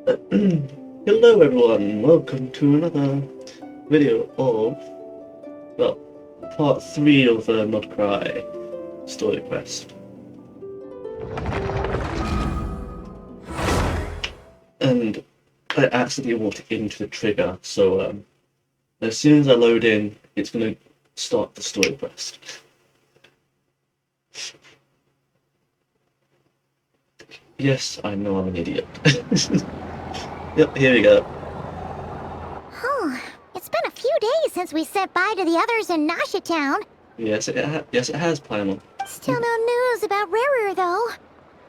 Hello everyone, welcome to another video of, well, part 3 of the Mod Cry story quest. And I accidentally walked into the trigger, so as soon as I load in, it's going to start the story quest. Yes, I know I'm an idiot. Yep, here we go. Oh, it's been a few days since we said bye to the others in Nasha Town. Yes, it has, Paimon. Still no news about Rarer, though.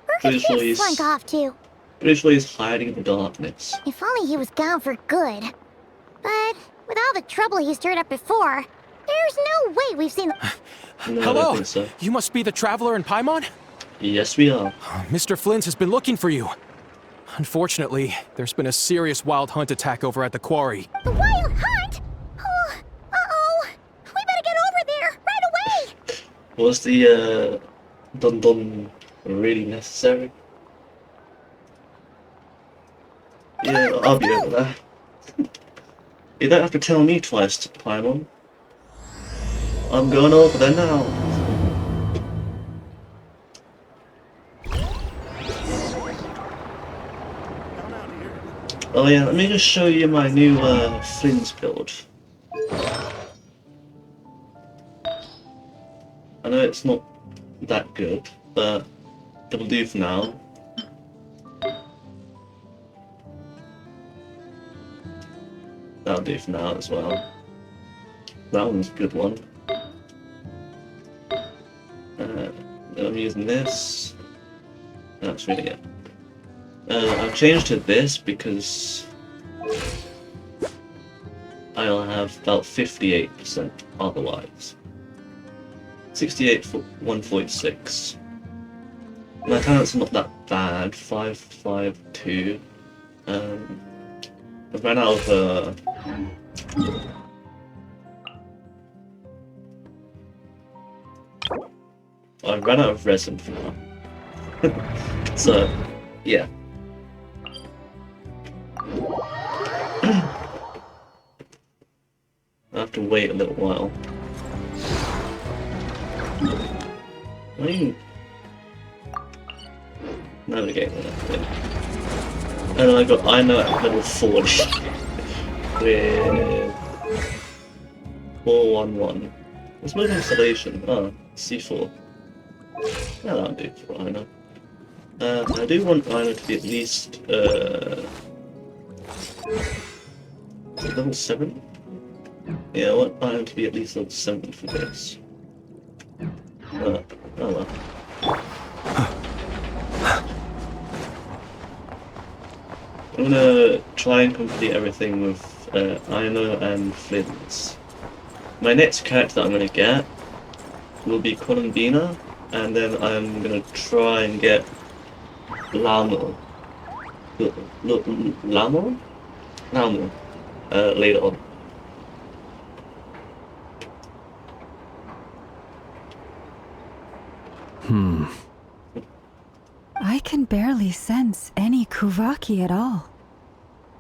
Where could he have slunk off to? Pretty sure he's hiding in the darkness. If only he was gone for good. But with all the trouble he stirred up before, there's no way we've seen... No, Hello! I don't think so. You must be the traveler in Paimon? Yes, we are. Mr. Flint has been looking for you. Unfortunately, there's been a serious wild hunt attack over at the quarry. The wild hunt? Oh, uh-oh. We better get over there, right away! Was the, dun-dun really necessary? Yeah, I'll be over there. You don't have to tell me twice, Paimon. I'm going over there now. Oh yeah, let me just show you my new Flint build. I know it's not that good, but it'll do for now. That'll do for now as well. That one's a good one. I'm using this. That's really good. I've changed to this because I'll have about 58% otherwise. 68 for 146. My talents are not that bad. 552. I've run out of I've run out of resin for now. So yeah. I have to wait a little while. I mean, navigate that thing. And I know at level 40 with 411. What's my installation? Oh, C4. Yeah, that'll do for Rhino. I do want Rhino to be at least level 7? Yeah, I want Rhino to be at least level 7 for this. Oh well. I'm gonna try and complete everything with Aino and Flint. My next character that I'm gonna get will be Columbina, and then I'm gonna try and get Lamo. Lamo? Lamo. Later on. I can barely sense any Kuvaki at all.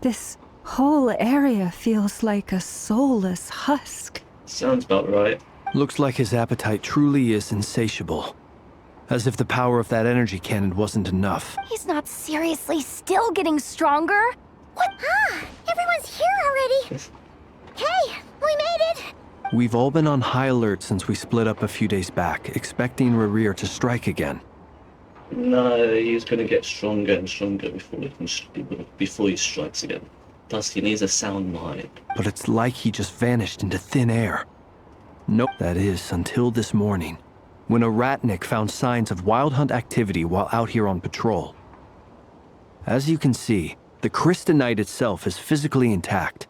This whole area feels like a soulless husk. Sounds about right. Looks like his appetite truly is insatiable. As if the power of that energy cannon wasn't enough. He's not seriously still getting stronger? What? Ah, everyone's here already. Hey, we made it! We've all been on high alert since we split up a few days back, expecting Rerir to strike again. No, he's gonna get stronger and stronger before he strikes again. Thus, he needs a sound mind. But it's like he just vanished into thin air. Nope. That is, until this morning, when a ratnik found signs of wild hunt activity while out here on patrol. As you can see, the crystalite itself is physically intact,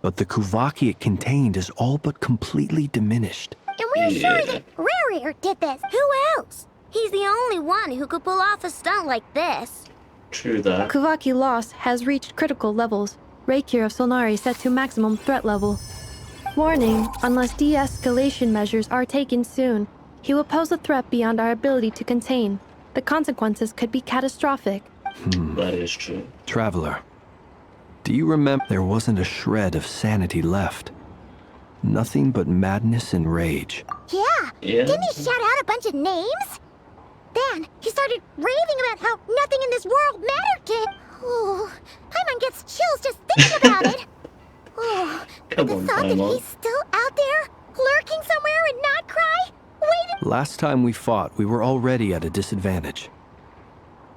but the Kuvaki it contained is all but completely diminished. And we're sure that Rarir did this. Who else? He's the only one who could pull off a stunt like this. True that. Kuvaki loss has reached critical levels. Reikir of Solnari set to maximum threat level. Warning, unless de-escalation measures are taken soon, he will pose a threat beyond our ability to contain. The consequences could be catastrophic. That is true. Traveler, Do you remember? There wasn't a shred of sanity left. Nothing but madness and rage. Yeah. Yeah. Didn't he shout out a bunch of names? Then he started raving about how nothing in this world mattered to him. Oh, Paimon gets chills just thinking about it. Oh, Come the on, thought that Paimon. he's still out there, lurking somewhere and not cry, waiting. Last time we fought, we were already at a disadvantage.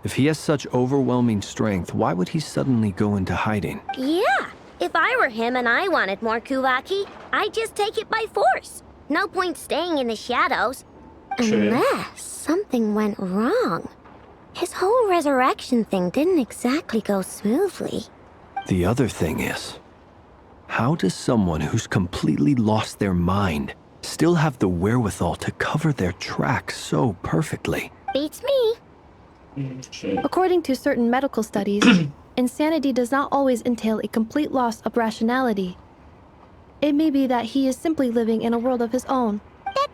If he has such overwhelming strength, why would he suddenly go into hiding? Yeah, if I were him and I wanted more Kuvaki, I'd just take it by force. No point staying in the shadows. True. Unless something went wrong. His whole resurrection thing didn't exactly go smoothly. The other thing is, how does someone who's completely lost their mind still have the wherewithal to cover their tracks so perfectly? Beats me. True. According to certain medical studies, insanity does not always entail a complete loss of rationality. It may be that he is simply living in a world of his own.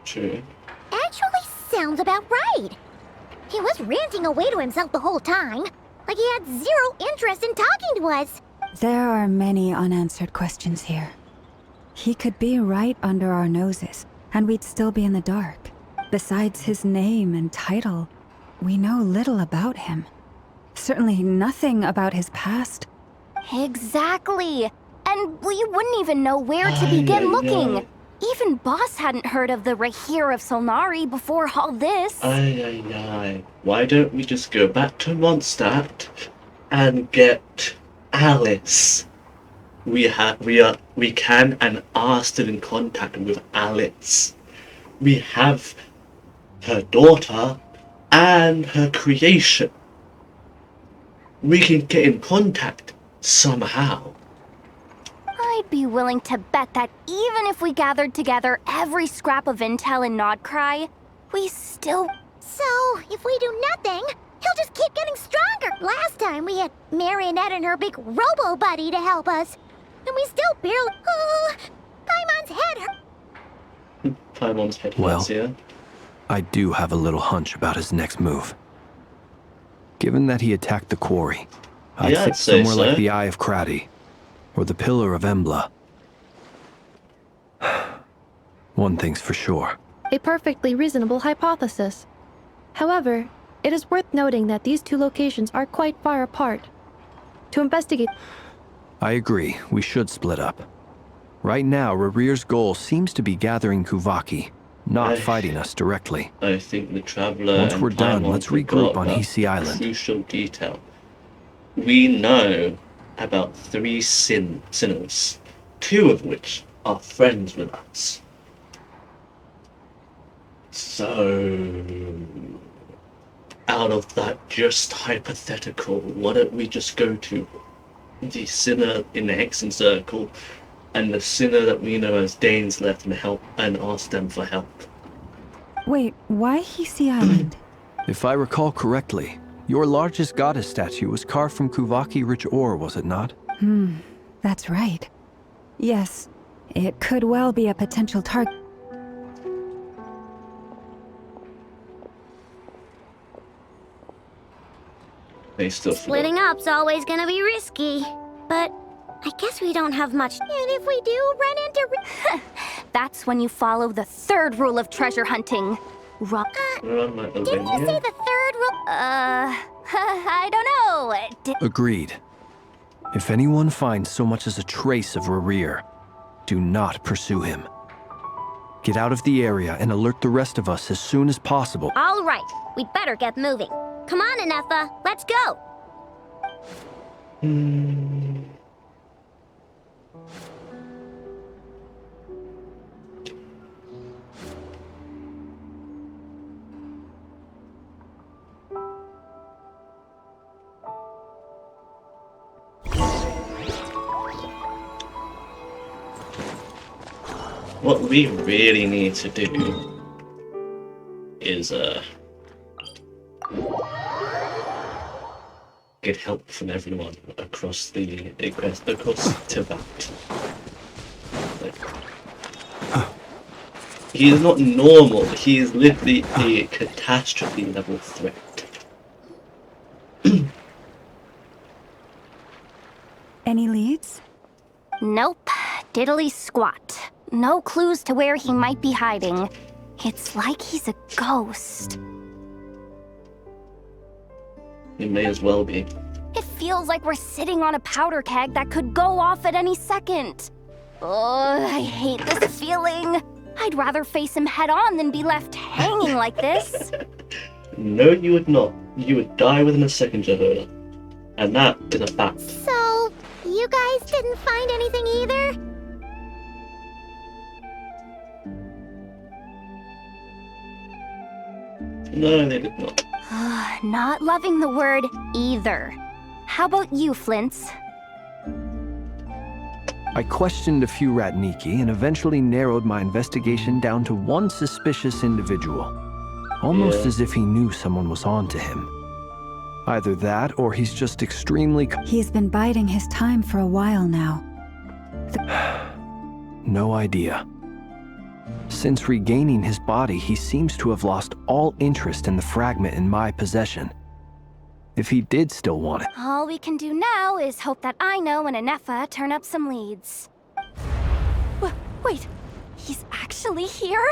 True. Actually sounds about right. He was ranting away to himself the whole time, like he had zero interest in talking to us. There are many unanswered questions here. He could be right under our noses, and we'd still be in the dark. Besides his name and title, we know little about him. Certainly nothing about his past. Exactly. And we wouldn't even know where to begin looking. Even Boss hadn't heard of the Rahir of Solnari before all this. Why don't we just go back to Mondstadt and get Alice? We can and are still in contact with Alice. We have her daughter and her creation. We can get in contact somehow. I'd be willing to bet that even if we gathered together every scrap of intel in Nodcry, we still... So, if we do nothing, he'll just keep getting stronger. Last time we had Marionette and her big robo-buddy to help us. And we still barely... Oh, Paimon's head hurt. Paimon's head Well, hurts, yeah? I do have a little hunch about his next move. Given that he attacked the quarry, I'd Yeah, think I'd say somewhere so. like the Eye of Krati, or the Pillar of Embla. One thing's for sure. A perfectly reasonable hypothesis. However, it is worth noting that these two locations are quite far apart. To investigate... I agree, we should split up. Right now, Rarir's goal seems to be gathering Kuvaki, not fighting us directly. I think the Traveler Once and we're done, Paimon let's forgot regroup on that Hisi Island. crucial detail. We know about 3 sinners, 2 of which are friends with us. So, out of that just hypothetical, why don't we just go to the sinner in the Hexen Circle and the sinner that we know as Dane's left and help and ask them for help? Wait, why Hisi Island? If I recall correctly, your largest goddess statue was carved from Kuvaki-rich ore, was it not? That's right. Yes, it could well be a potential target. They still Splitting up's always gonna be risky. But I guess we don't have much. And if we do run into... That's when you follow the 3rd rule of treasure hunting. Didn't you say the 3rd rule? I don't know. Agreed. If anyone finds so much as a trace of Rarir, do not pursue him. Get out of the area and alert the rest of us as soon as possible. All right, we'd better get moving. Come on, Ineffa, let's go. What we really need to do is get help from everyone across Tibet. He is not normal. He is literally a catastrophe level threat. Any leads? Nope. Diddly squat. No clues to where he might be hiding. It's like he's a ghost. He may as well be. It feels like we're sitting on a powder keg that could go off at any second. Ugh, I hate this feeling. I'd rather face him head on than be left hanging like this. No, you would not. You would die within a second, Jehoda. And that is a fact. So, you guys didn't find anything either? No, they did not. Not loving the word either. How about you, Flints? I questioned a few Ratniki and eventually narrowed my investigation down to one suspicious individual. Almost Yeah. as if he knew someone was on to him. Either that, or he's just extremely... He's been biding his time for a while now. No idea. Since regaining his body, he seems to have lost all interest in the fragment in my possession. If he did still want it. All we can do now is hope that Aino and Anefa turn up some leads. Wait, he's actually here?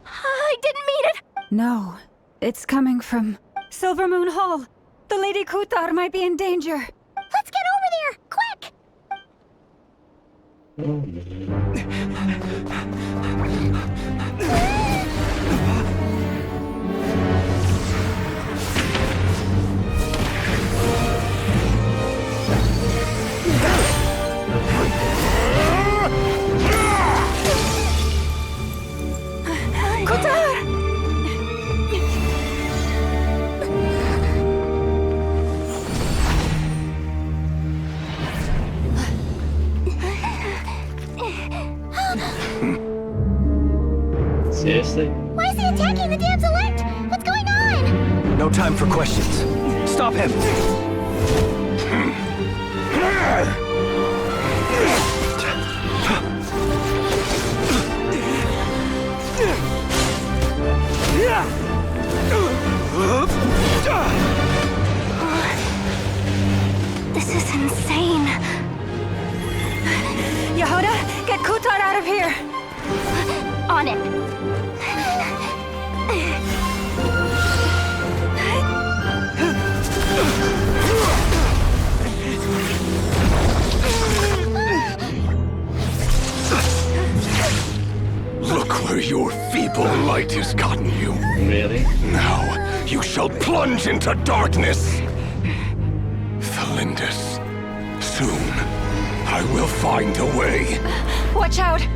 I didn't mean it! No, it's coming from Silver Moon Hall. The Lady Kutar might be in danger. Let's get over there, quick! Oh, man. Seriously? Why is he attacking the damsel elect? What's going on? No time for questions. Stop him! This is insane. Yehoda, get Kutar out of here! On it. Look where your feeble light has gotten you. Really? Now you shall plunge into darkness. Felindus, soon I will find a way. Watch out!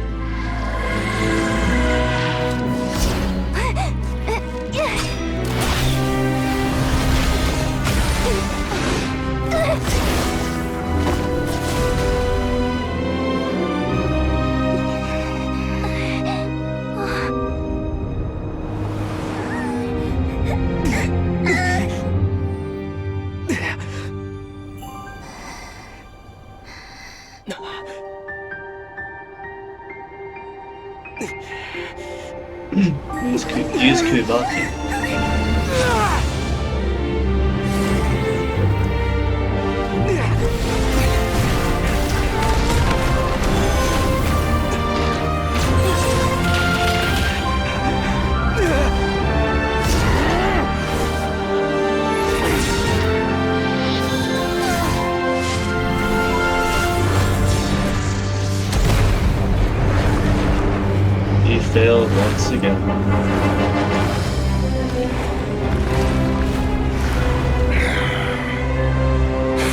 Use Kubaki. He failed once again.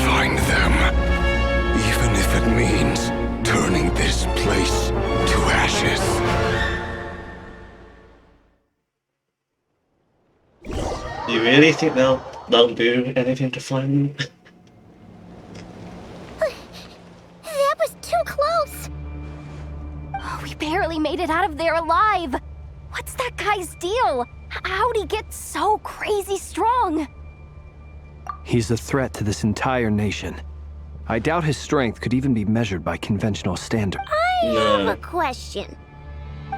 Find them, even if it means turning this place to ashes. You really think they'll do anything to find them? That was too close! We barely made it out of there alive. What's that guy's deal? How'd he get so crazy strong? He's a threat to this entire nation. I doubt his strength could even be measured by conventional standards. I have No. a question.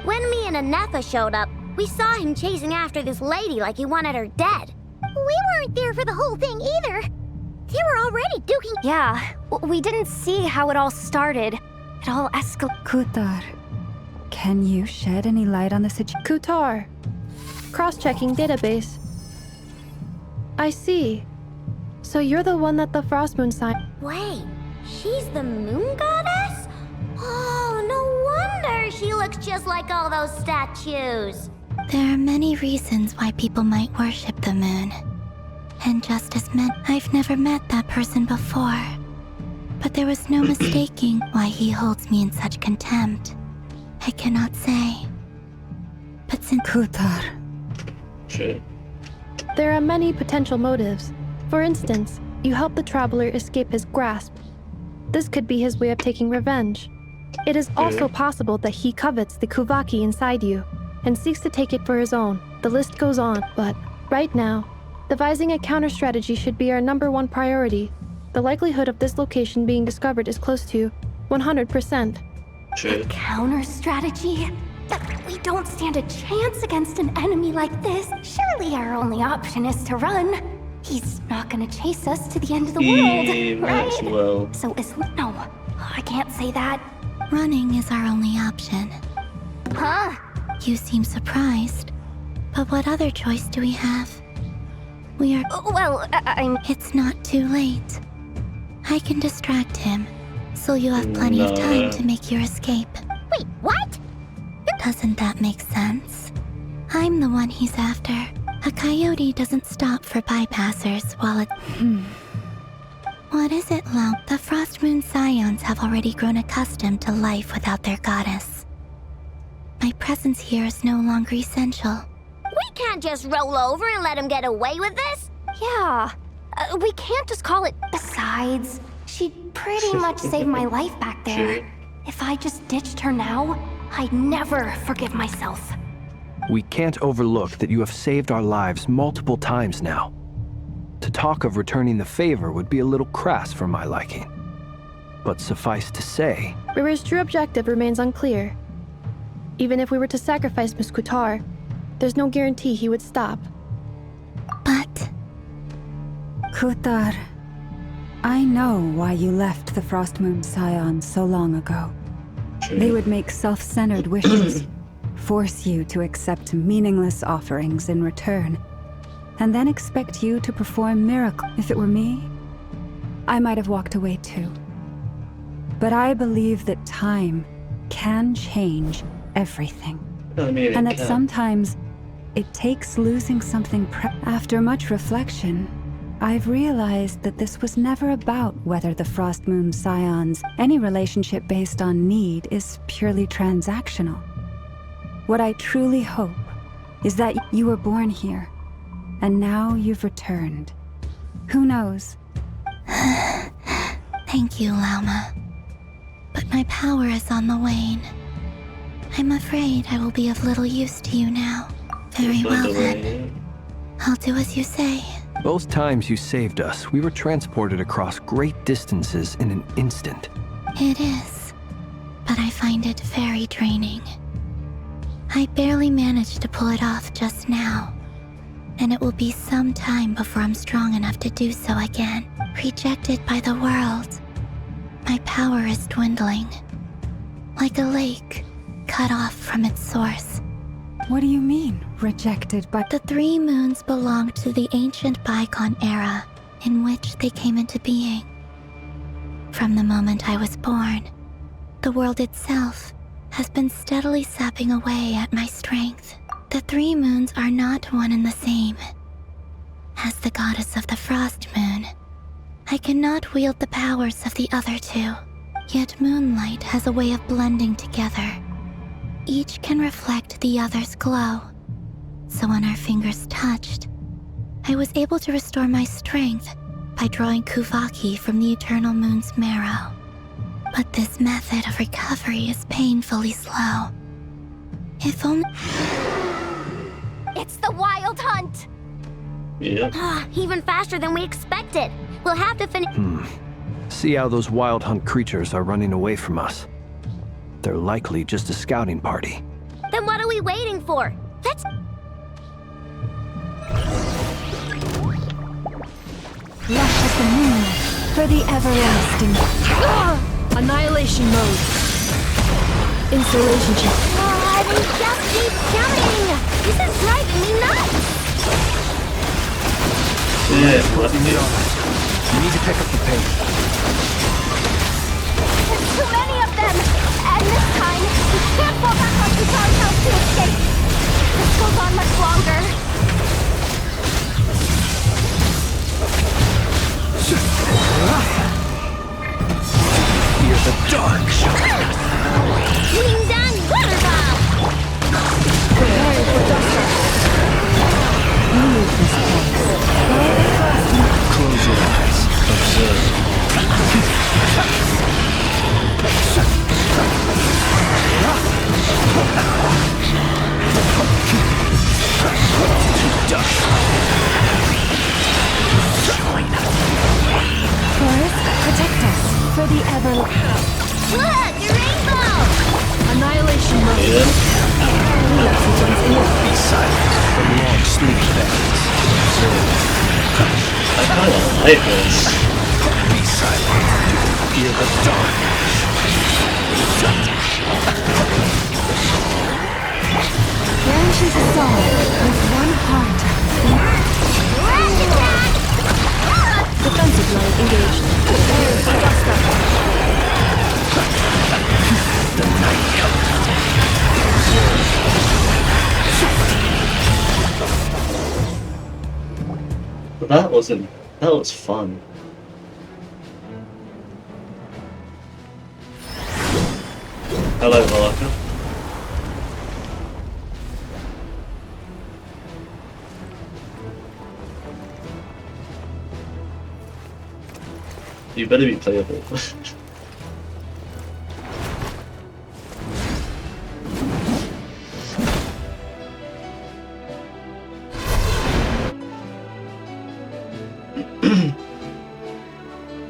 When me and Anefa showed up, we saw him chasing after this lady like he wanted her dead. We weren't there for the whole thing either. They were already duking. Yeah, we didn't see how it all started. It all escalated. Kutar, can you shed any light on the situation? Kutar. Cross-checking database. I see. So you're the one that the Frost Moon signed. Wait, she's the moon goddess? Oh, no wonder she looks just like all those statues. There are many reasons why people might worship the moon. And just as I've never met that person before. But there was no mistaking why he holds me in such contempt. I cannot say. But since Kutar. Shit. There are many potential motives. For instance, you help the traveler escape his grasp. This could be his way of taking revenge. It is also possible that he covets the Kuvaki inside you and seeks to take it for his own. The list goes on, but right now, devising a counter-strategy should be our #1 priority. The likelihood of this location being discovered is close to 100%. Shit. counter strategy? We don't stand a chance against an enemy like this. Surely our only option is to run. He's not gonna chase us to the end of the world, Might as right? well. So no, I can't say that. Running is our only option. Huh? You seem surprised. But what other choice do we have? We are... Well, It's not too late. I can distract him, so you have plenty of time to make your escape. Wait, what? Doesn't that make sense? I'm the one he's after. A coyote doesn't stop for bypassers while it... What is it, Lau? The Frost Moon Scions have already grown accustomed to life without their goddess. My presence here is no longer essential. We can't just roll over and let him get away with this. Yeah, we can't just call it... Besides, she'd pretty much saved my life back there. Sure. If I just ditched her now, I'd never forgive myself. We can't overlook that you have saved our lives multiple times now. To talk of returning the favor would be a little crass for my liking. But suffice to say... Rira's true objective remains unclear. Even if we were to sacrifice Miss Kutar, there's no guarantee he would stop. But... Kutar, I know why you left the Frost Moon Scions so long ago. They would make self-centered wishes, force you to accept meaningless offerings in return, and then expect you to perform miracles. If it were me, I might have walked away too. But I believe that time can change everything. I mean, And it that can. sometimes it takes losing something. After much reflection, I've realized that this was never about whether the Frost Moon Scions, any relationship based on need, is purely transactional. What I truly hope is that you were born here, and now you've returned. Who knows? Thank you, Lauma. But my power is on the wane. I'm afraid I will be of little use to you now. Very By well the then. way, I'll do as you say. Both times you saved us, we were transported across great distances in an instant. It is, but I find it very draining. I barely managed to pull it off just now, and it will be some time before I'm strong enough to do so again. Rejected by the world, my power is dwindling, like a lake cut off from its source. What do you mean, rejected by... The 3 moons belonged to the ancient bygone era in which they came into being. From the moment I was born, the world itself has been steadily sapping away at my strength. The 3 moons are not one and the same. As the goddess of the Frost Moon, I cannot wield the powers of the other 2. Yet moonlight has a way of blending together. Each can reflect the other's glow. So when our fingers touched, I was able to restore my strength by drawing Kuvaki from the eternal moon's marrow. But this method of recovery is painfully slow. If only... It's the Wild Hunt! yeah. Even faster than we expected. We'll have to finish. See how those wild hunt creatures are running away from us. They're likely just a scouting party. Then what are we waiting for? Let's... lush as the moonlight, for the everlasting. Annihilation mode. Installation check. Oh, they just keep coming! This is driving me nuts! Yeah, bloody You need to pick up the pace. There's too many of them! And this time, we can't fall back on Kutari's house to escape! This goes on much longer. Fear the dark. Shooting down water bomb! Preparing for dust up. Leave this place. Close your eyes. Observe. Forest, protect us, for the everlasting. Look, a rainbow! Annihilation mode. Yeah. Be silent. The long sleep ends. I kind of like this. Be silent. Fear the dark. Branches us all with one heart. Rash attack! Defensive line engaged. Preparing for dust up. The night comes. But that was fun. Hello, Varka. You better be playable.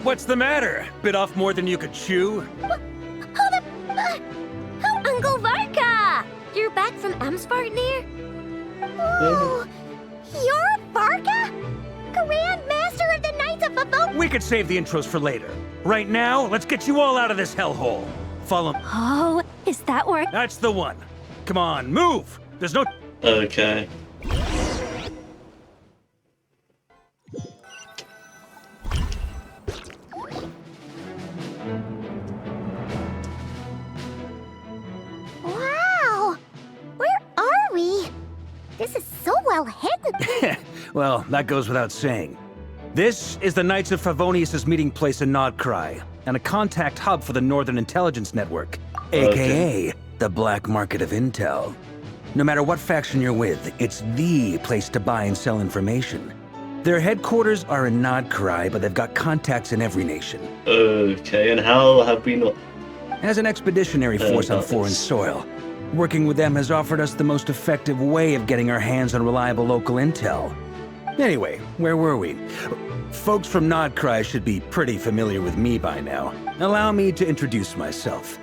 What's the matter? Bit off more than you could chew? Uncle Varka! You're back from Amsvartnir? Oh, you're Varka? Grand Master of the Knights of Favonius? We could save the intros for later. Right now, let's get you all out of this hellhole. Follow me. Oh, is that where... That's the one. Come on, move! There's no... Okay. Wow! Where are we? This is so well hidden. Well, that goes without saying. This is the Knights of Favonius' meeting place in Nodkrai, and a contact hub for the Northern Intelligence Network, aka the Black Market of Intel. No matter what faction you're with, it's the place to buy and sell information. Their headquarters are in Nodkrai, but they've got contacts in every nation. Okay, and how have we not... As an expeditionary force on foreign soil, working with them has offered us the most effective way of getting our hands on reliable local intel. Anyway, where were we? Folks from Nodkrai should be pretty familiar with me by now. Allow me to introduce myself.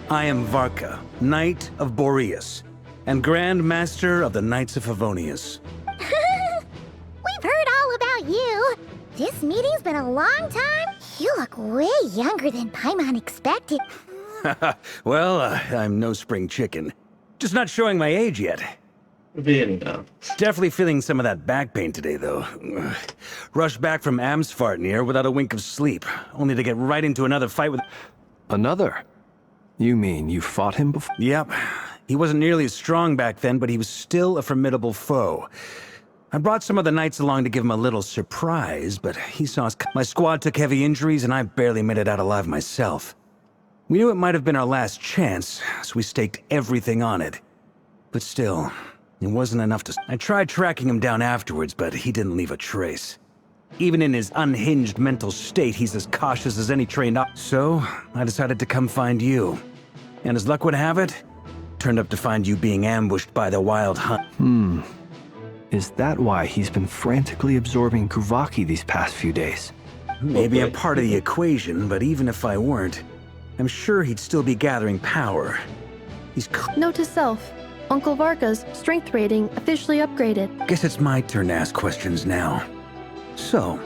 I am Varka, Knight of Boreas, and Grand Master of the Knights of Favonius. We've heard all about you. This meeting's been a long time. You look way younger than Paimon expected. Well, I'm no spring chicken. Just not showing my age yet. Really now? Definitely feeling some of that back pain today, though. Rushed back from Amsvartnir without a wink of sleep, only to get right into another fight with... Another? You mean you fought him before? Yep. He wasn't nearly as strong back then, but he was still a formidable foe. I brought some of the knights along to give him a little surprise, but he saw us... My squad took heavy injuries, and I barely made it out alive myself. We knew it might have been our last chance, so we staked everything on it. But still, it wasn't enough to... I tried tracking him down afterwards, but he didn't leave a trace. Even in his unhinged mental state, he's as cautious as any trained op... So, I decided to come find you. And as luck would have it, turned up to find you being ambushed by the Wild Hunt. Is that why he's been frantically absorbing Kuvaki these past few days? Maybe I'm part of the equation, but even if I weren't, I'm sure he'd still be gathering power. He's... Note to self. Uncle Varka's strength rating officially upgraded. Guess it's my turn to ask questions now. So,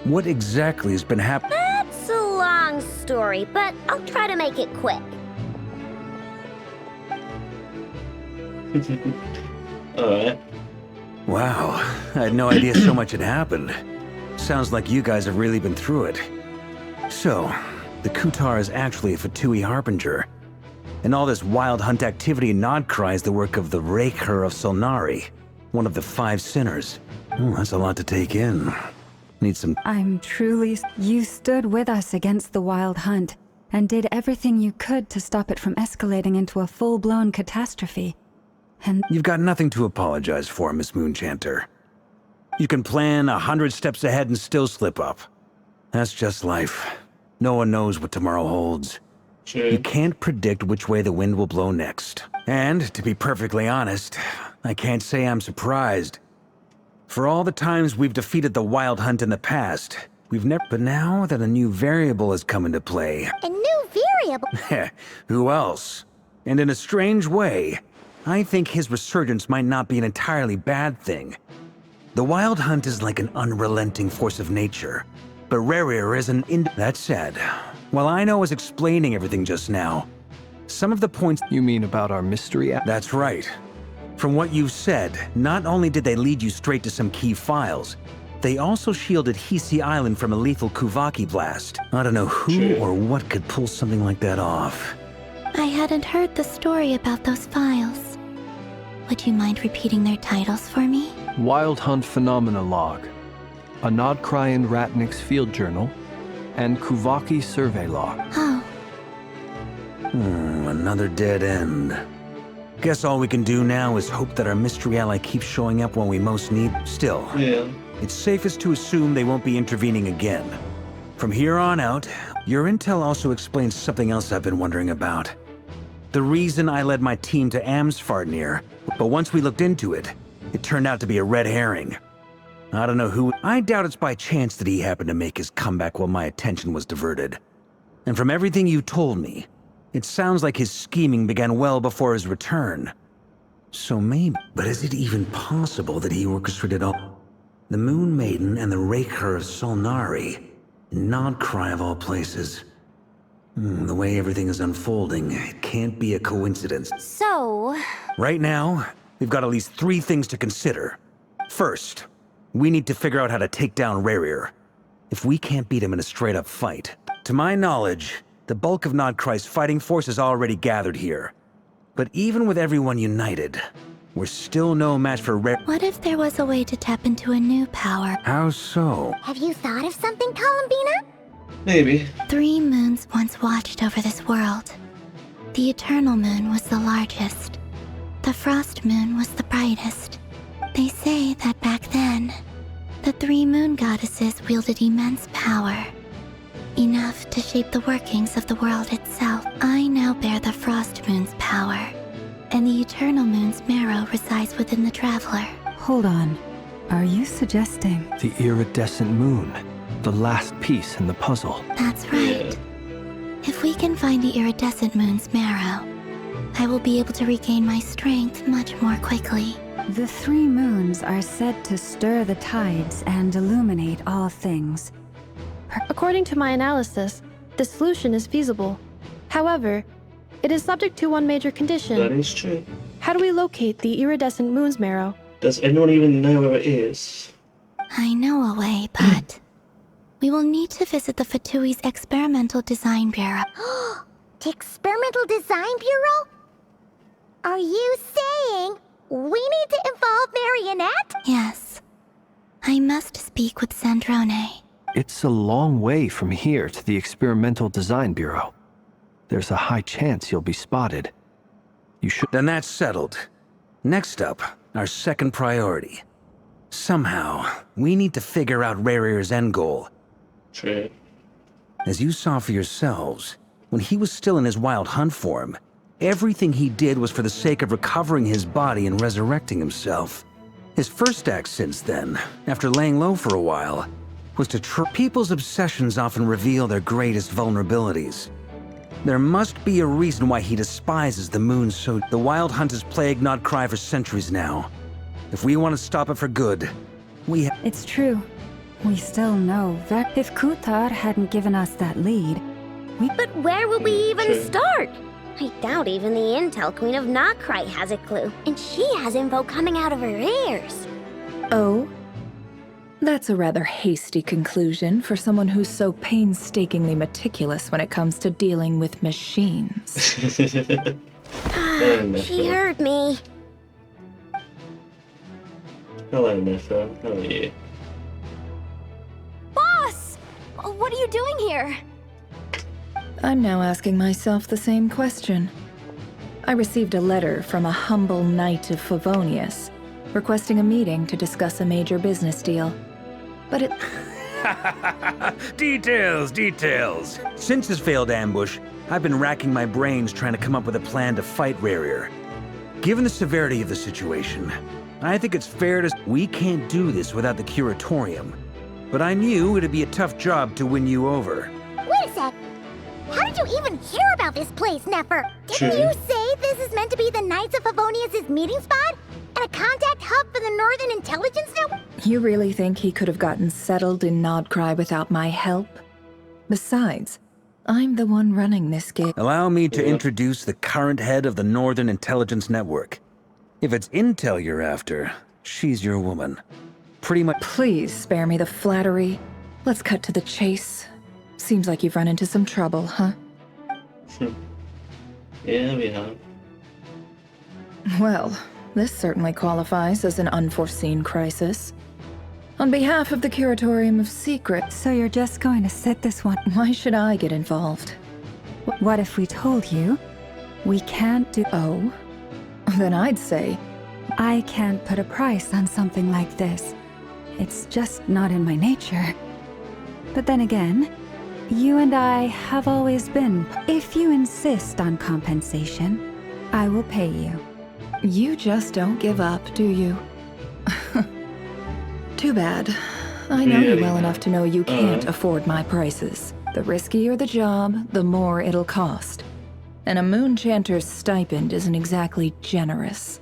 What exactly has been happening? That's a long story, but I'll try to make it quick. Alright. Wow, I had no idea so much had happened. Sounds like you guys have really been through it. So, the Kutar is actually a Fatui Harbinger. And all this wild hunt activity in Nodkrai is the work of the Raker of Solnari, one of the 5 sinners. That's a lot to take in. Need some... I'm truly... You stood with us against the wild hunt, and did everything you could to stop it from escalating into a full-blown catastrophe. And... You've got nothing to apologize for, Miss Moonchanter. You can plan 100 steps ahead and still slip up. That's just life. No one knows what tomorrow holds. True. You can't predict which way the wind will blow next. And, to be perfectly honest, I can't say I'm surprised. For all the times we've defeated the wild hunt in the past, we've never... But now that a new variable has come into play... A new variable? Who else? And in a strange way, I think his resurgence might not be an entirely bad thing. The wild hunt is like an unrelenting force of nature, but Rerir is an That said, while I was explaining everything just now, some of the points... You mean about our mystery app? That's right. From what you've said, not only did they lead you straight to some key files, they also shielded Hisi Island from a lethal Kuvaki blast. I don't know who or what could pull something like that off. I hadn't heard the story about those files. Would you mind repeating their titles for me? Wild Hunt Phenomena Log, a Nodkrayan Ratnik's Field Journal, and Kuvaki Survey Log. Oh. Another dead end. Guess all we can do now is hope that our mystery ally keeps showing up when we most need. Still, Yeah. it's safest to assume they won't be intervening again. From here on out, your intel also explains something else I've been wondering about. The reason I led my team to Amsfarnir, but once we looked into it, it turned out to be a red herring. I don't know who... I doubt it's by chance that he happened to make his comeback while my attention was diverted. And from everything you told me, it sounds like his scheming began well before his return. So maybe... But is it even possible that he orchestrated all... The Moon Maiden and the Raker of Solnari, Nodkrai of all places. The way everything is unfolding, it can't be a coincidence. So... Right now, we've got at least 3 things to consider. First, we need to figure out how to take down Rerir. If we can't beat him in a straight-up fight. To my knowledge, the bulk of Nodkrai's fighting force is already gathered here. But even with everyone united, we're still no match for Rerir. What if there was a way to tap into a new power? How so? Have you thought of something, Columbina? Maybe. 3 moons once watched over this world. The Eternal Moon was the largest. The Frost Moon was the brightest. They say that back then, the 3 moon goddesses wielded immense power. Enough to shape the workings of the world itself. I now bear the Frost Moon's power, and the Eternal Moon's marrow resides within the Traveler. hold on. Are you suggesting... The iridescent moon, the last piece in the puzzle. That's right. If we can find the iridescent moon's marrow, I will be able to regain my strength much more quickly. The 3 moons are said to stir the tides and illuminate all things. According to my analysis, the solution is feasible. However, it is subject to one major condition. That is true. How do we locate the iridescent moon's marrow? Does anyone even know where it is? I know a way, but... we will need to visit the Fatui's Experimental Design Bureau. The Experimental Design Bureau? Are you saying we need to involve Marionette? Yes. I must speak with Sandrone. It's a long way from here to the Experimental Design Bureau. There's a high chance you'll be spotted. You should... Then that's settled. Next up, our second priority. Somehow, we need to figure out Rerir's end goal. True. As you saw for yourselves, when he was still in his wild hunt form, everything he did was for the sake of recovering his body and resurrecting himself. His first act since then, after laying low for a while, was to People's obsessions often reveal their greatest vulnerabilities. There must be a reason why he despises the moon so... The wild hunt has plagued Nodkrai for centuries now. If we want to stop it for good, we It's true. We still know that if Kutar hadn't given us that lead, But where would we even True. start? I doubt even the Intel Queen of Nokrai has a clue, and she has info coming out of her ears. Oh? That's a rather hasty conclusion for someone who's so painstakingly meticulous when it comes to dealing with machines. She heard me. Hello, Nifra. How are you? Boss! What are you doing here? I'm now asking myself the same question. I received a letter from a humble knight of Favonius, requesting a meeting to discuss a major business deal. But it... Details. Since his failed ambush, I've been racking my brains trying to come up with a plan to fight Rerir. Given the severity of the situation, I think it's fair to... We can't do this without the Curatorium. But I knew it'd be a tough job to win you over. Wait a sec. How did you even hear about this place, Nefer? Didn't True. you say this is meant to be the Knights of Favonius' meeting spot? And a contact hub for the Northern Intelligence Network? You really think he could have gotten settled in Nodcry without my help? Besides, I'm the one running this game. Allow me to introduce the current head of the Northern Intelligence Network. If it's intel you're after, she's your woman. Pretty much... Please spare me the flattery. Let's cut to the chase. Seems like you've run into some trouble, huh? Yeah, we have. Well, this certainly qualifies as an unforeseen crisis. On behalf of the Curatorium of Secrets, so you're just going to sit this one. why should I get involved? What if we told you we can't do... Oh? Then I'd say, I can't put a price on something like this. It's just not in my nature. But then again, you and I have always been. If you insist on compensation, I will pay you. you just don't give up, do you? Too bad. I know you well enough to know you can't afford my prices. The riskier the job, the more it'll cost. And a Moonchanter's stipend isn't exactly generous.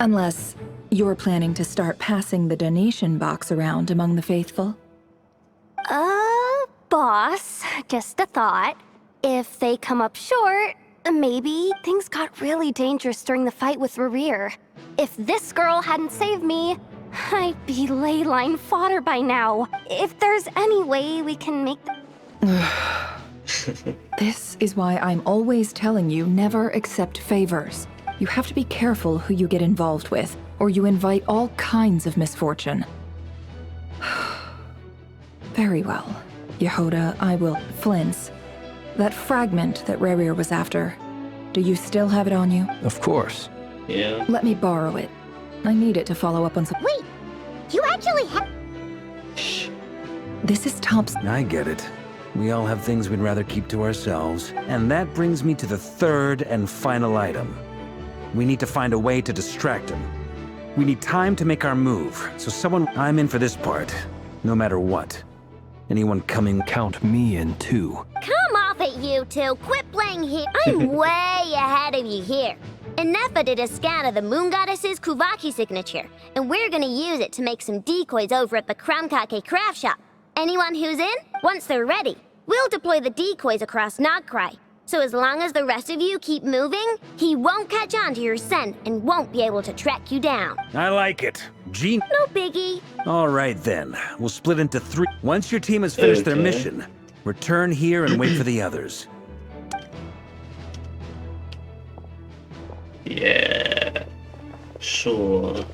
Unless you're planning to start passing the donation box around among the faithful. Boss, just a thought. If they come up short, maybe things got really dangerous during the fight with Rerir. If this girl hadn't saved me, I'd be ley line fodder by now. If there's any way we can make This is why I'm always telling you never accept favors. You have to be careful who you get involved with, or you invite all kinds of misfortune. Very well. Yehoda, I will. Flins. That fragment that Rerir was after, do you still have it on you? Of course. Yeah. Let me borrow it. I need it to follow up on some... Wait, you actually have... Shh. This is top... I get it. We all have things we'd rather keep to ourselves. And that brings me to the third and final item. We need to find a way to distract him. We need time to make our move, so someone... I'm in for this part, no matter what. Anyone coming... Count me in too. Come off it, you two. Quit playing here. I'm way ahead of you here. And Nefa did a scan of the Moon Goddess's Kuvaki signature, and we're gonna use it to make some decoys over at the Kramkake craft shop. Anyone who's in, once they're ready, we'll deploy the decoys across Nogcry. So as long as the rest of you keep moving, he won't catch on to your scent and won't be able to track you down. I like it. Gene... No biggie. All right, then. We'll split into three. Once your team has finished their mission, return here and wait for the others. Yeah. Sure.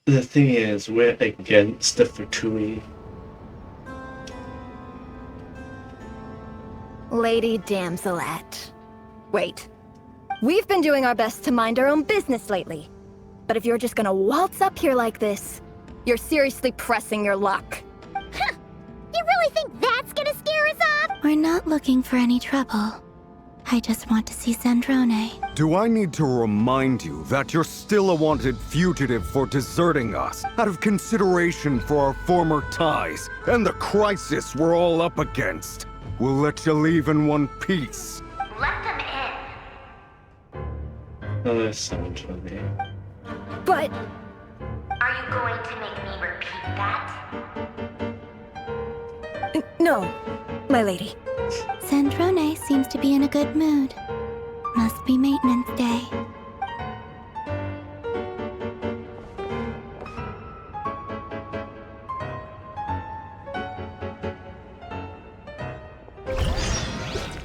The thing is, we're against the Futui. Lady Damselette. Wait. We've been doing our best to mind our own business lately. But if you're just gonna waltz up here like this, you're seriously pressing your luck. Huh! You really think that's gonna scare us off? We're not looking for any trouble. I just want to see Zandrone. Do I need to remind you that you're still a wanted fugitive for deserting us, out of consideration for our former ties, and the crisis we're all up against? We'll let you leave in one piece. Let them in. Oh, there's someone trying me. But Are you going to make me repeat that? no, my lady. Zandrone seems to be in a good mood. Must be maintenance day.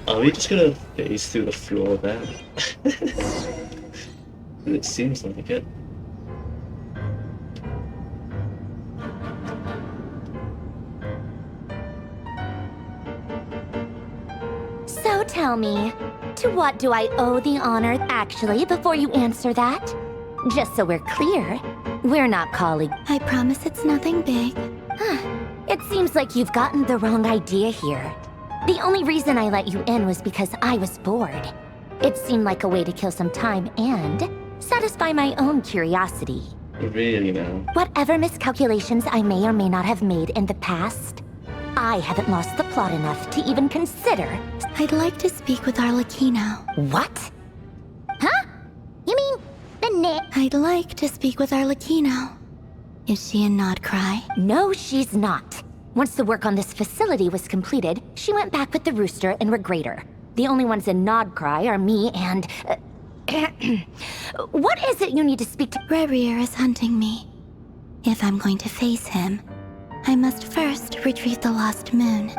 Are we just gonna phase through the floor there? It seems like it. So tell me, to what do I owe the honor actually before you answer that? Just so we're clear, we're not colleagues. I promise it's nothing big. It seems like you've gotten the wrong idea here. The only reason I let you in was because I was bored. It seemed like a way to kill some time and satisfy my own curiosity. Really now? Whatever miscalculations I may or may not have made in the past, I haven't lost the plot enough to even consider. I'd like to speak with Arlecchino. What? Huh? You mean the Nick? I'd like to speak with Arlecchino. Is she in Nodcry? No, she's not. Once the work on this facility was completed, she went back with the Rooster and Regrator. The only ones in Nodcry are me and... what is it you need to speak to? Rerir is hunting me. If I'm going to face him, I must first retrieve the lost moon.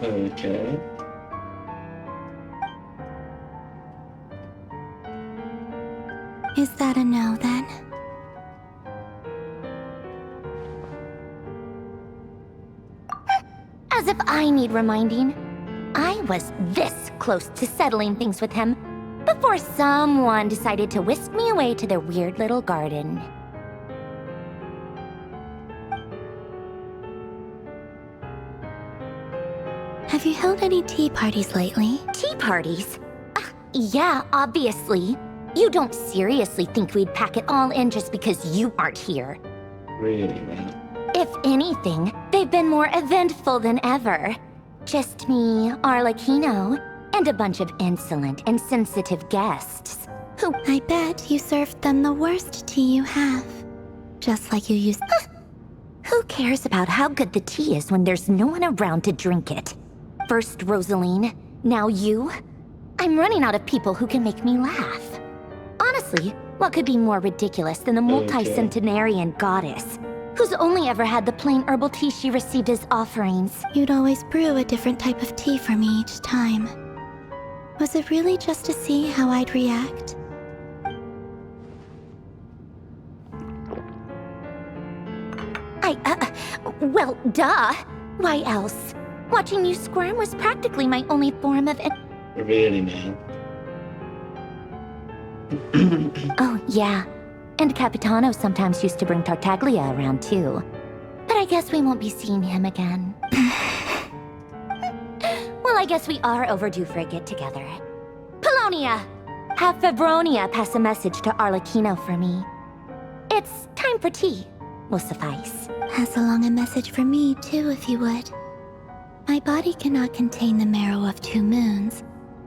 Okay. Is that a no, then? As if I need reminding. I was this close to settling things with him before someone decided to whisk me away to their weird little garden. Have you held any tea parties lately? Tea parties? Yeah, obviously. You don't seriously think we'd pack it all in just because you aren't here. Really, man? If anything, they've been more eventful than ever. Just me, Arlecchino, and a bunch of insolent and sensitive guests. Who I bet you served them the worst tea you have. Just like you used... Who cares about how good the tea is when there's no one around to drink it? First Rosaline, now you. I'm running out of people who can make me laugh. Honestly, what could be more ridiculous than the multi-centenarian goddess, who's only ever had the plain herbal tea she received as offerings? You'd always brew a different type of tea for me each time. Was it really just to see how I'd react? Well, duh. Why else? Watching you squirm was practically my only form of... Really, man? Oh, yeah. And Capitano sometimes used to bring Tartaglia around, too. But I guess we won't be seeing him again. Well, I guess we are overdue for a get-together. Polonia! Have Febronia pass a message to Arlecchino for me. It's time for tea. Will suffice. Pass along a message for me, too, if you would. My body cannot contain the marrow of 2 moons,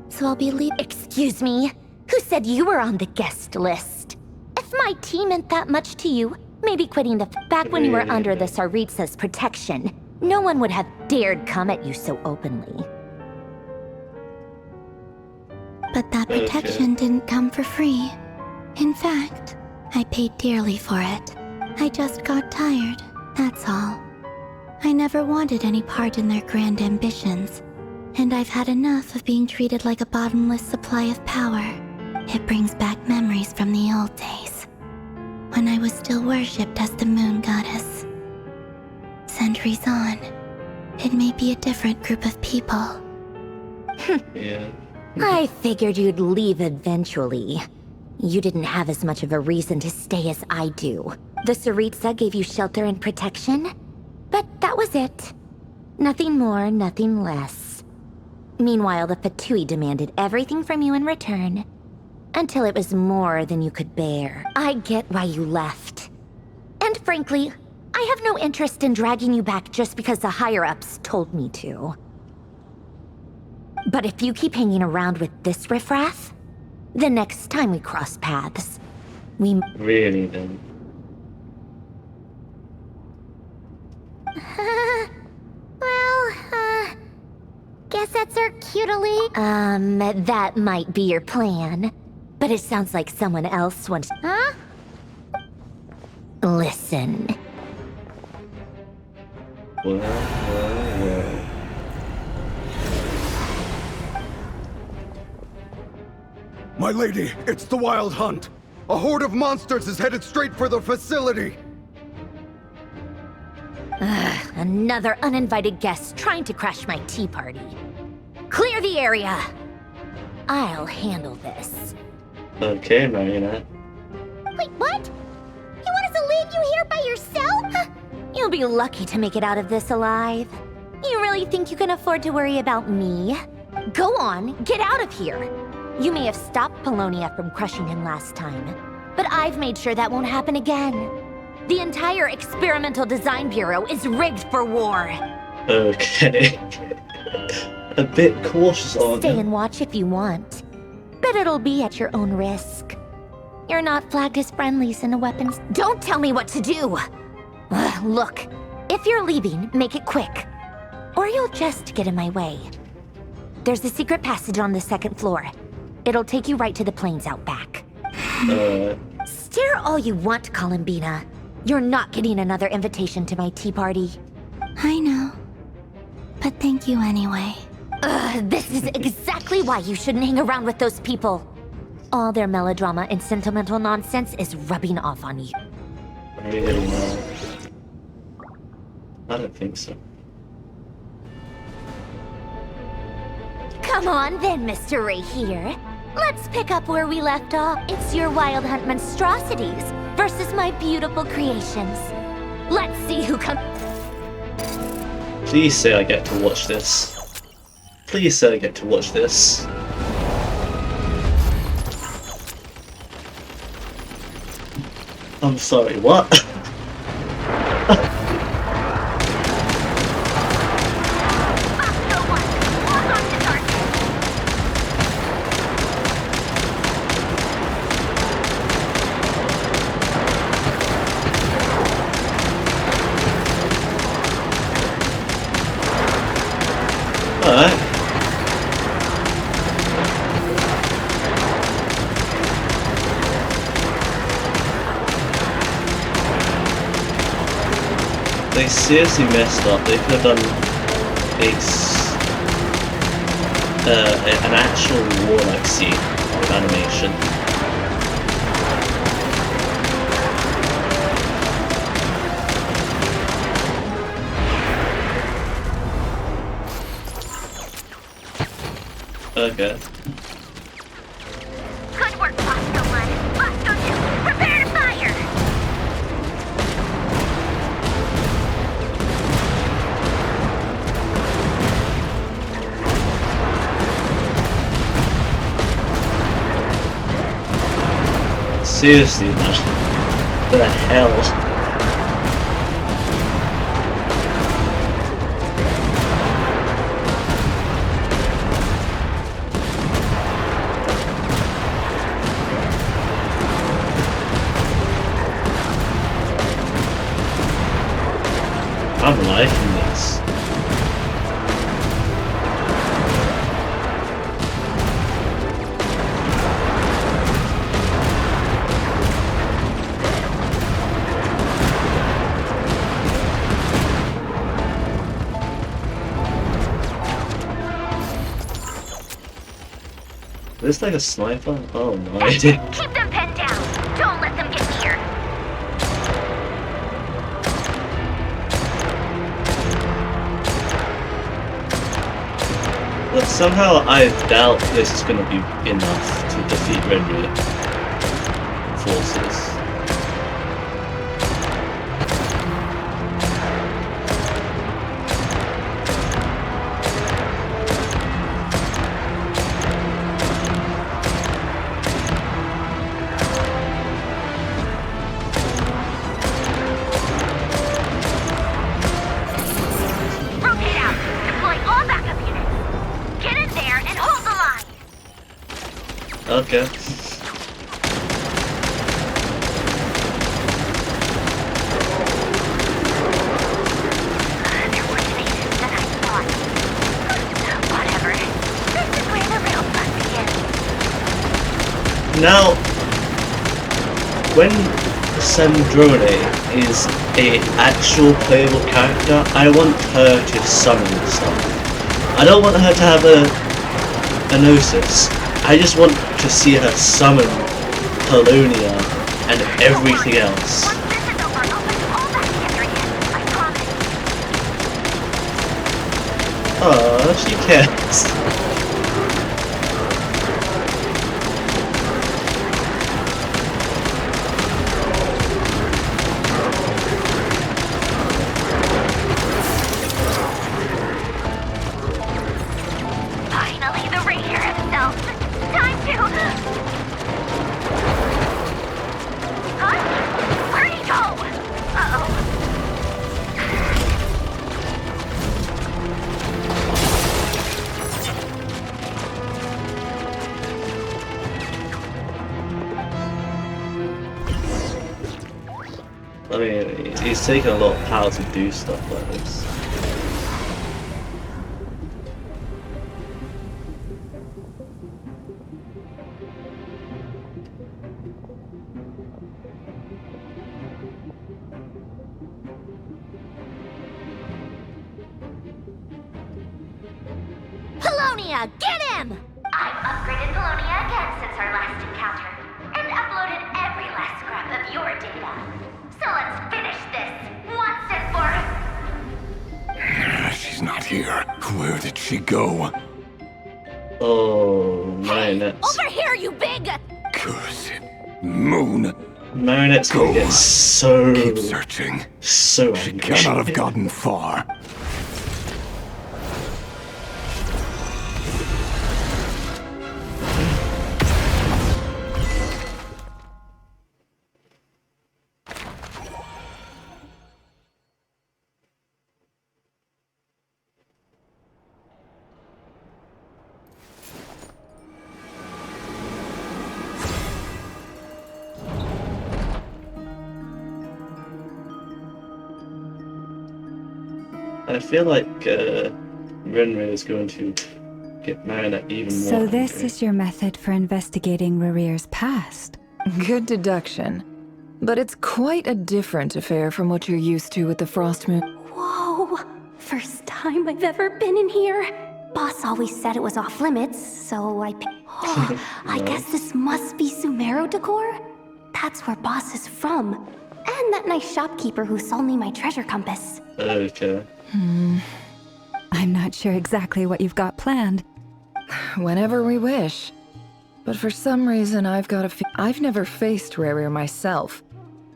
so I'll be leaving... Excuse me? Who said you were on the guest list? If my tea meant that much to you, maybe quitting the... Back when you were under the Tsaritsa's protection, no one would have dared come at you so openly. But that protection didn't come for free. In fact, I paid dearly for it. I just got tired, that's all. I never wanted any part in their grand ambitions, and I've had enough of being treated like a bottomless supply of power. It brings back memories from the old days, when I was still worshipped as the moon goddess. Centuries on, it may be a different group of people. Yeah. I figured you'd leave eventually. You didn't have as much of a reason to stay as I do. The Tsaritsa gave you shelter and protection, but that was it. Nothing more, nothing less. Meanwhile, the Fatui demanded everything from you in return, until it was more than you could bear. I get why you left. And frankly, I have no interest in dragging you back just because the higher-ups told me to. But if you keep hanging around with this riffraff, the next time we cross paths, we... Really, then? Guess that's our cutely. That might be your plan. But it sounds like someone else wants... Huh? Listen. Whoa. My lady, it's the Wild Hunt. A horde of monsters is headed straight for the facility. Another uninvited guest trying to crash my tea party. Clear the area! I'll handle this. Okay, Marionette. Wait, what? You want us to leave you here by yourself? You'll be lucky to make it out of this alive. You really think you can afford to worry about me? Go on, get out of here. You may have stopped Polonia from crushing him last time, but I've made sure that won't happen again. The entire Experimental Design Bureau is rigged for war. Okay. A bit cautious on Stay and watch if you want, but it'll be at your own risk. You're not flagged as friendlies in the weapons. Don't tell me what to do! Look, if you're leaving, make it quick, or you'll just get in my way. There's a secret passage on the second floor. It'll take you right to the plains out back. Stare all you want, Columbina. You're not getting another invitation to my tea party. I know. But thank you anyway. This is exactly why you shouldn't hang around with those people. All their melodrama and sentimental nonsense is rubbing off on you. Really not. I don't think so. Come on then, Mr. Ray here. Let's pick up where we left off. It's your Wild Hunt monstrosities versus my beautiful creations. Let's see who comes. Please say I get to watch this. Please say I get to watch this. I'm sorry, what? Alright. They seriously messed up. They could have done an actual warlike scene with animation. Okay. Good work, Bosco 1. Bosco 2, prepare to fire! Seriously, man. What the hell? I'm liking this. Is this like a sniper? Oh my. Keep them pinned down. Don't let them get near. Look, somehow I doubt this is going to be enough to defeat Red forces. Okay. Now, when Sandrone is a actual playable character, I want her to summon stuff. I don't want her to have a gnosis. I just want to see her summon Polonia and everything else. Oh, she cares. I mean, he's taking a lot of power to do stuff like this. Polonia, get him! I've upgraded Polonia again since our last encounter, and uploaded every last scrap of your data. So let's finish this, once and for... She's not here. Where did she go? Oh, marionettes. Over here, you big... Curse it. Moon. Marionette's gonna get so... Keep searching. So She angry. cannot have gotten far. I feel like Renre is going to get Marionette even more. So this angry. is your method for investigating Rarir's past? Good deduction. But it's quite a different affair from what you're used to with the Frost Moon. Whoa! First time I've ever been in here. Boss always said it was off limits, so I Oh, I guess this must be Sumeru decor? That's where Boss is from. And that nice shopkeeper who sold me my treasure compass. Okay. I'm not sure exactly what you've got planned. Whenever we wish. But for some reason, I've never faced Rerir myself.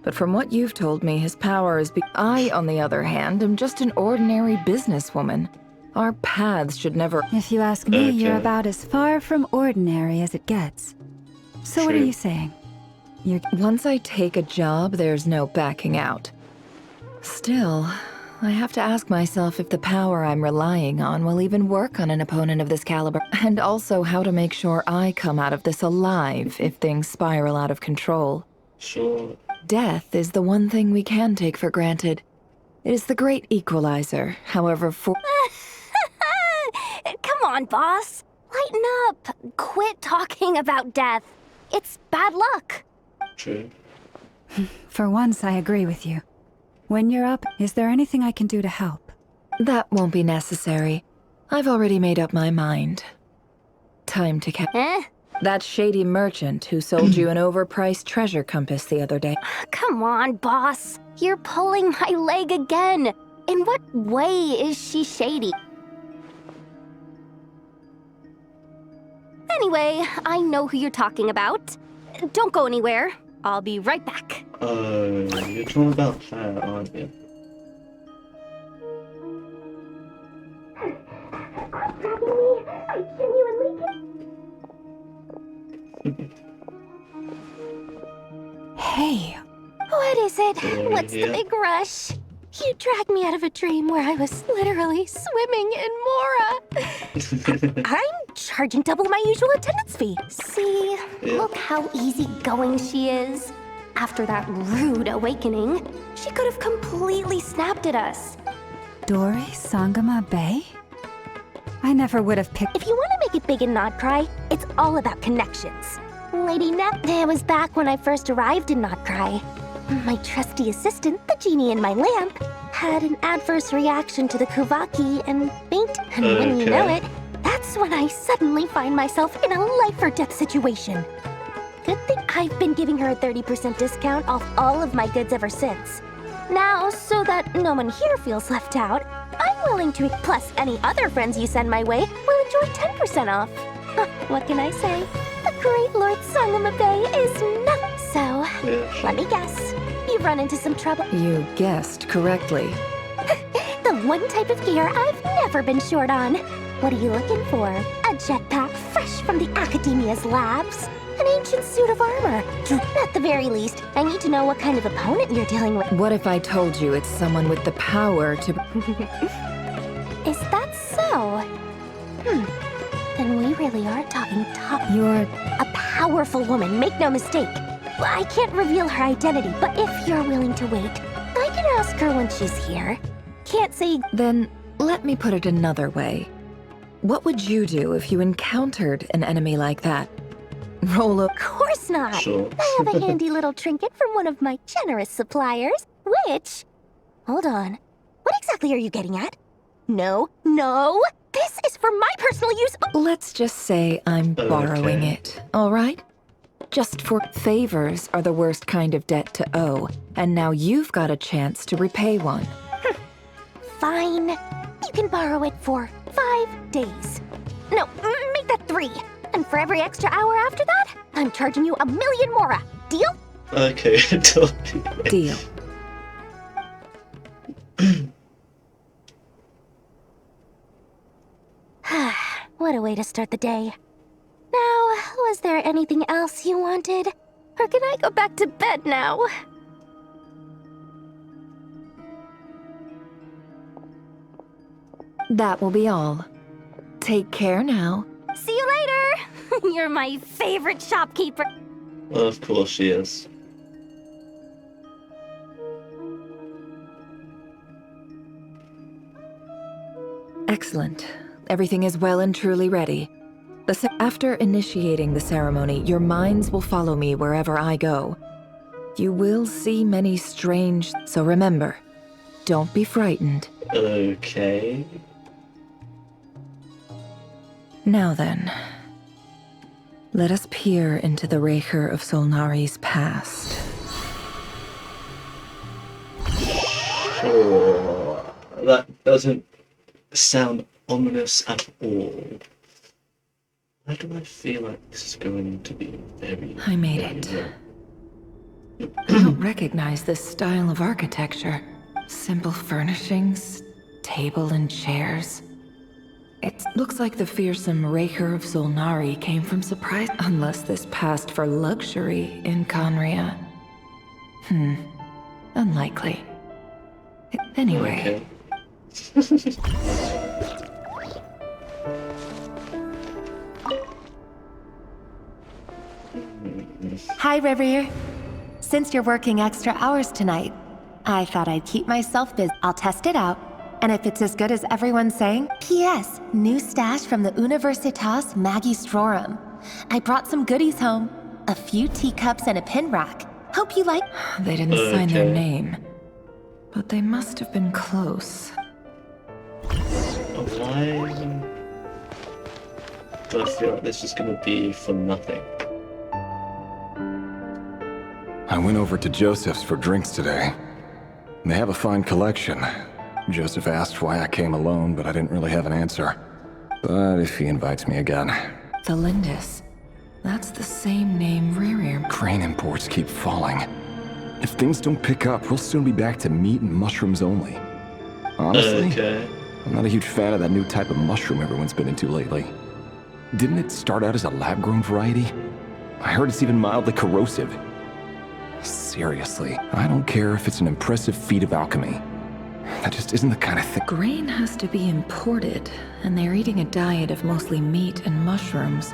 But from what you've told me, his power is I, on the other hand, am just an ordinary businesswoman. Our paths should never... If you ask me, you're Okay. about as far from ordinary as it gets. So what are True. you saying? You're... Once I take a job, there's no backing out. Still, I have to ask myself if the power I'm relying on will even work on an opponent of this caliber, and also how to make sure I come out of this alive if things spiral out of control. Sure. Death is the one thing we can take for granted. It is the great equalizer, however, Come on, boss. Lighten up. Quit talking about death. It's bad luck. True. For once, I agree with you. When you're up, is there anything I can do to help? That won't be necessary. I've already made up my mind. Time to that shady merchant who sold you an overpriced treasure compass the other day. Come on, boss. You're pulling my leg again. In what way is she shady? Anyway, I know who you're talking about. Don't go anywhere. I'll be right back. You're talking about her, aren't you? Hey, What is it? Yeah, What's yeah. the big rush? You dragged me out of a dream where I was literally swimming in Mora. I'm charging double my usual attendance fee. See, look how easygoing she is. After that rude awakening, she could have completely snapped at us. Dore Sangama Bay? I never would have picked. If you want to make it big in Nodcry, it's all about connections. Lady it was back when I first arrived in Nodcry. My trusty assistant, the genie in my lamp, had an adverse reaction to the Kuvaki and faint. And when you know it, that's when I suddenly find myself in a life-or-death situation. Good thing I've been giving her a 30% discount off all of my goods ever since. Now, so that no one here feels left out, I'm willing to, plus any other friends you send my way, will enjoy 10% off. What can I say? The great Lord Sangama Bay is not so. Let me guess. You've run into some trouble. You guessed correctly. The one type of gear I've never been short on. What are you looking for? A jetpack fresh from the Academia's labs? An ancient suit of armor? At the very least, I need to know what kind of opponent you're dealing with. What if I told you it's someone with the power to... Is that so? Then we really are talking top. You're a powerful woman, make no mistake. I can't reveal her identity, but if you're willing to wait, I can ask her when she's here. Can't say... Then, let me put it another way. What would you do if you encountered an enemy like that? Roll up. Of course not. Sure. I have a handy little trinket from one of my generous suppliers, which... Hold on. What exactly are you getting at? No. This is for my personal use. Let's just say I'm borrowing it, all right? Just for favors are the worst kind of debt to owe, and now you've got a chance to repay one. Fine. You can borrow it for 5 days. No, make that 3. And for every extra hour after that, I'm charging you 1,000,000 Mora. Deal? Okay, Deal. What a way to start the day. Now, was there anything else you wanted? Or can I go back to bed now? That will be all. Take care now. See you later! You're my favorite shopkeeper. Well, of course she is. Excellent. Everything is well and truly ready. After initiating the ceremony, your minds will follow me wherever I go. You will see many strange... So remember, don't be frightened. Okay. Now then, let us peer into the Raker of Solnari's past. Sure. That doesn't sound ominous at all. Why do I feel like this is going to be very... I made it. I don't recognize this style of architecture. Simple furnishings, table and chairs. It looks like the fearsome Raker of Solnari came from surprise, unless this passed for luxury in Conria. Unlikely. Anyway. Okay. Hi, Rivier. Since you're working extra hours tonight, I thought I'd keep myself busy. I'll test it out, and if it's as good as everyone's saying... P.S. New stash from the Universitas Magistrorum. I brought some goodies home. A few teacups and a pin rack. Hope you like... They didn't sign their name, but they must have been close. Why do I feel like this is going to be for nothing? I went over to Joseph's for drinks today. They have a fine collection. Joseph asked why I came alone, but I didn't really have an answer. But if he invites me again... The Lindis. That's the same name Rerir. Crane imports keep falling. If things don't pick up, we'll soon be back to meat and mushrooms only. Honestly, I'm not a huge fan of that new type of mushroom everyone's been into lately. Didn't it start out as a lab-grown variety? I heard it's even mildly corrosive. Seriously, I don't care if it's an impressive feat of alchemy. That just isn't the kind of thing. Grain has to be imported, and they're eating a diet of mostly meat and mushrooms.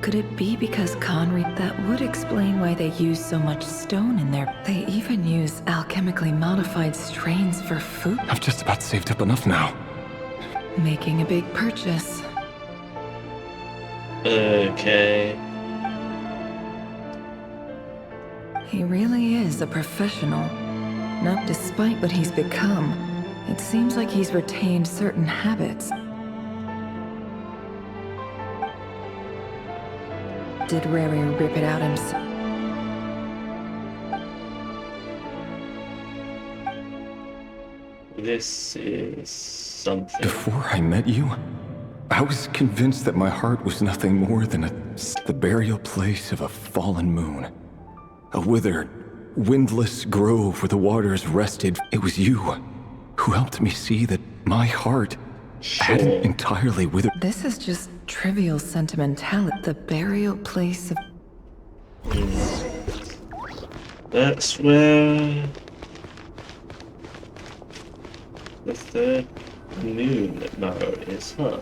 Could it be because Conry... That would explain why they use so much stone in there. They even use alchemically modified strains for food. I've just about saved up enough now. Making a big purchase. Okay. He really is a professional. Not despite what he's become. It seems like he's retained certain habits. Did Rary rip it out himself? This is something. Before I met you, I was convinced that my heart was nothing more than the burial place of a fallen moon. A withered, windless grove where the waters rested. It was you who helped me see that my heart hadn't entirely withered. This is just trivial sentimentality. The burial place of... That's where the third moon marrow is, huh?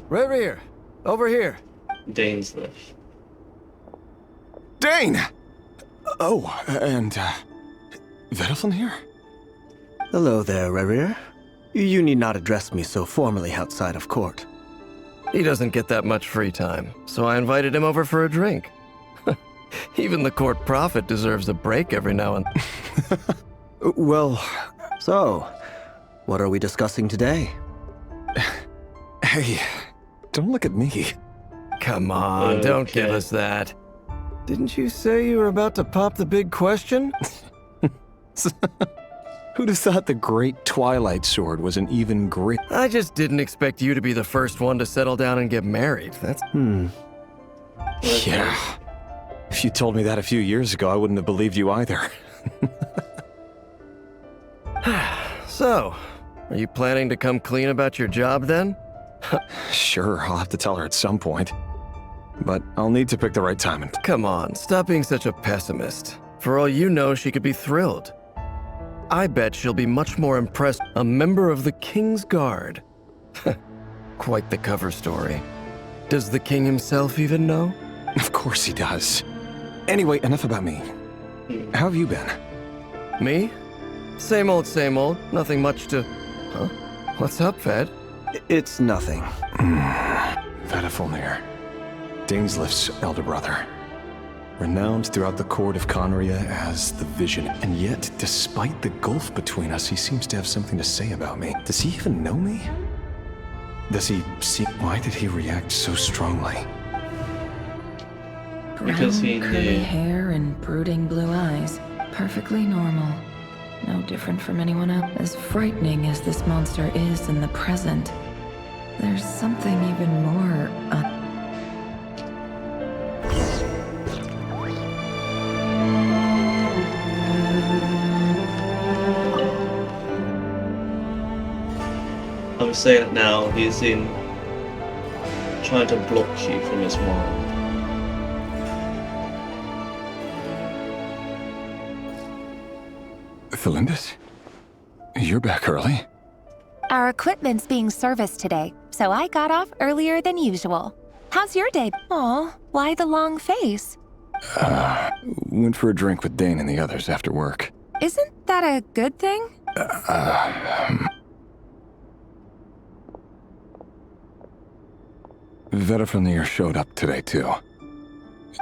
Reverie, over here. Dainsliff. Dane! Oh, and, Veddelfin here? Hello there, Reverie. You need not address me so formally outside of court. He doesn't get that much free time, so I invited him over for a drink. Even the court prophet deserves a break every now and... Well... So, what are we discussing today? Hey, don't look at me. Come on, don't give us that. Didn't you say you were about to pop the big question? Who'd have thought the great Twilight Sword was an even great... I just didn't expect you to be the first one to settle down and get married. That's... Yeah. If you told me that a few years ago, I wouldn't have believed you either. So, are you planning to come clean about your job then? Sure, I'll have to tell her at some point. But I'll need to pick the right time and... Come on, stop being such a pessimist. For all you know, she could be thrilled. I bet she'll be much more impressed. A member of the King's Guard. Quite the cover story. Does the king himself even know? Of course he does. Anyway, enough about me. How have you been? Me? Same old, same old. Nothing much to... Huh? What's up, Ved? It's nothing. Veddelfin, Dainsliff's elder brother. Renowned throughout the court of Conria as the Vision. And yet, despite the gulf between us, he seems to have something to say about me. Does he even know me? Does he see... Why did he react so strongly? Because he Brown, curly hair and brooding blue eyes. Perfectly normal. No different from anyone else. As frightening as this monster is in the present, there's something even more... I'm saying it now, he's in trying to block you from his mind. Felindis? You're back early? Our equipment's being serviced today, so I got off earlier than usual. How's your day? Aw, why the long face? Went for a drink with Dane and the others after work. Isn't that a good thing? Veddelfin showed up today, too.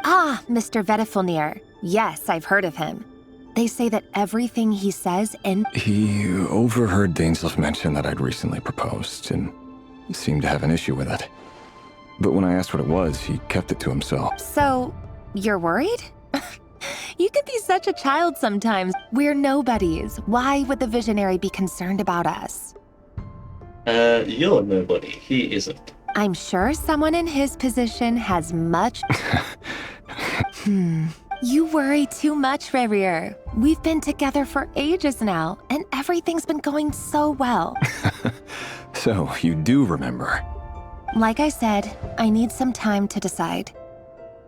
Ah, Mr. Veddelfin. Yes, I've heard of him. They say that everything he says and... He overheard Dainsliff mention that I'd recently proposed, and seemed to have an issue with it. But when I asked what it was, he kept it to himself. So, you're worried? You could be such a child sometimes. We're nobodies. Why would the Visionary be concerned about us? You're nobody. He isn't. I'm sure someone in his position has much... You worry too much, Reverie. We've been together for ages now, and everything's been going so well. So, you do remember? Like I said, I need some time to decide.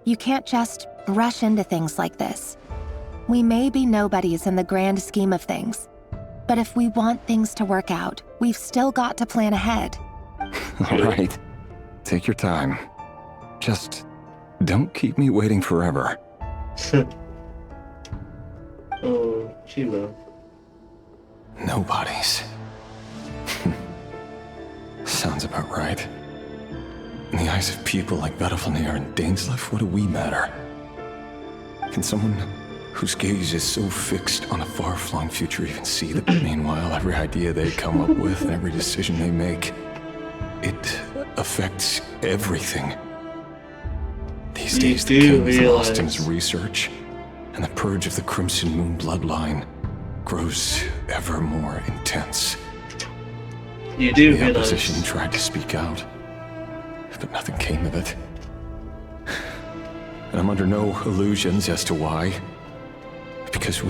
You can't just rush into things like this. We may be nobodies in the grand scheme of things, but if we want things to work out, we've still got to plan ahead. All right. Take your time. Just don't keep me waiting forever. Oh, she will. Nobodies. Sounds about right. In the eyes of people like Battlefield and Dainsleif, what do we matter? Can someone whose gaze is so fixed on a far-flung future even see that meanwhile every idea they come up with and every decision they make, it affects everything? These days the king is lost in his research, and the purge of the Crimson Moon bloodline grows ever more intense. You do The opposition tried to speak out, but nothing came of it. And I'm under no illusions as to why. Because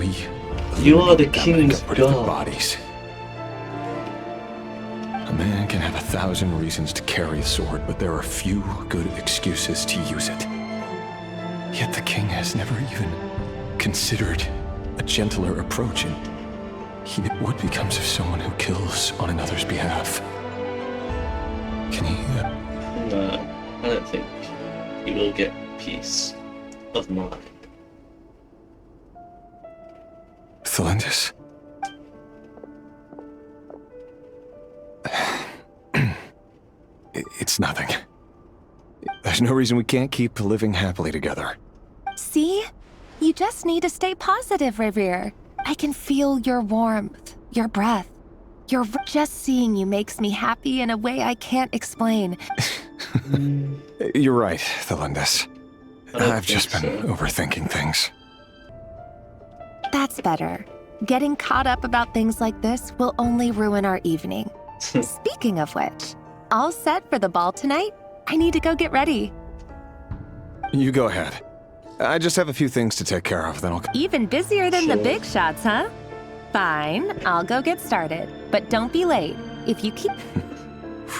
you are the king's god. Bodies. A man can have 1,000 reasons to carry a sword, but there are few good excuses to use it. Yet the king has never even considered a gentler approach, and what becomes of someone who kills on another's behalf? Can he? No, I don't think he will get peace of mind. Thelindis? It's nothing. There's no reason we can't keep living happily together. See? You just need to stay positive, Revere. I can feel your warmth, your breath. Just seeing you makes me happy in a way I can't explain. You're right, Thelindis. I've just been overthinking things. That's better. Getting caught up about things like this will only ruin our evening. Speaking of which, all set for the ball tonight? I need to go get ready. You go ahead. I just have a few things to take care of, then I'll... Even busier than the big shots, huh? Fine, I'll go get started. But don't be late. If you keep...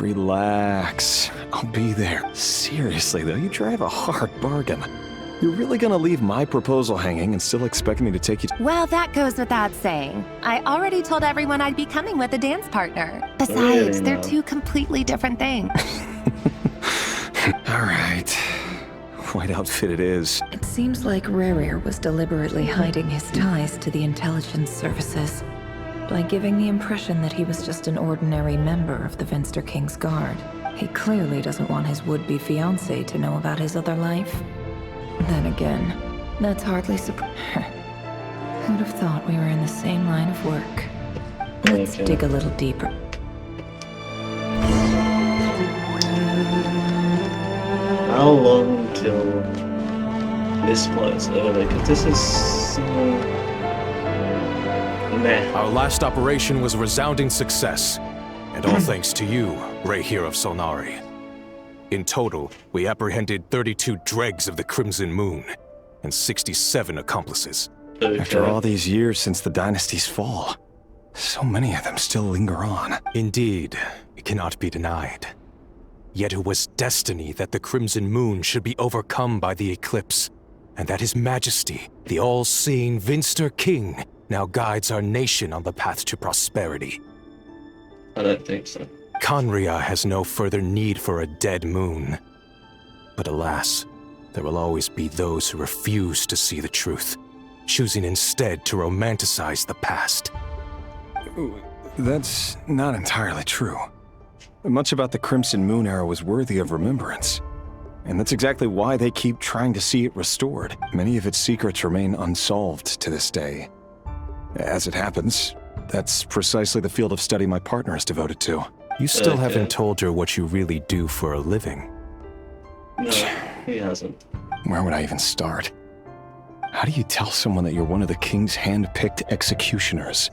Relax. I'll be there. Seriously, though, you drive a hard bargain. You're really gonna leave my proposal hanging and still expect me to take you to... Well, that goes without saying. I already told everyone I'd be coming with a dance partner. Besides, they're two completely different things. All right. White outfit it is. It seems like Rerir was deliberately hiding his ties to the intelligence services by giving the impression that he was just an ordinary member of the Vinster King's Guard. He clearly doesn't want his would-be fiancé to know about his other life. Then again, that's hardly surprising. Who'd have thought we were in the same line of work? Let's dig a little deeper. How long till this plays over? Because this is... meh. Our last operation was a resounding success, and all thanks to you, Rehyr of Solnari. In total, we apprehended 32 dregs of the Crimson Moon, and 67 accomplices. After all these years since the dynasty's fall, so many of them still linger on. Indeed, it cannot be denied. Yet it was destiny that the Crimson Moon should be overcome by the eclipse, and that His Majesty, the all-seeing Vinster King, now guides our nation on the path to prosperity. I don't think so. Khaenri'ah has no further need for a dead moon. But alas, there will always be those who refuse to see the truth, choosing instead to romanticize the past. That's not entirely true. Much about the Crimson Moon era was worthy of remembrance. And that's exactly why they keep trying to see it restored. Many of its secrets remain unsolved to this day. As it happens, that's precisely the field of study my partner is devoted to. You still haven't told her what you really do for a living. No, he hasn't. Where would I even start? How do you tell someone that you're one of the king's hand-picked executioners?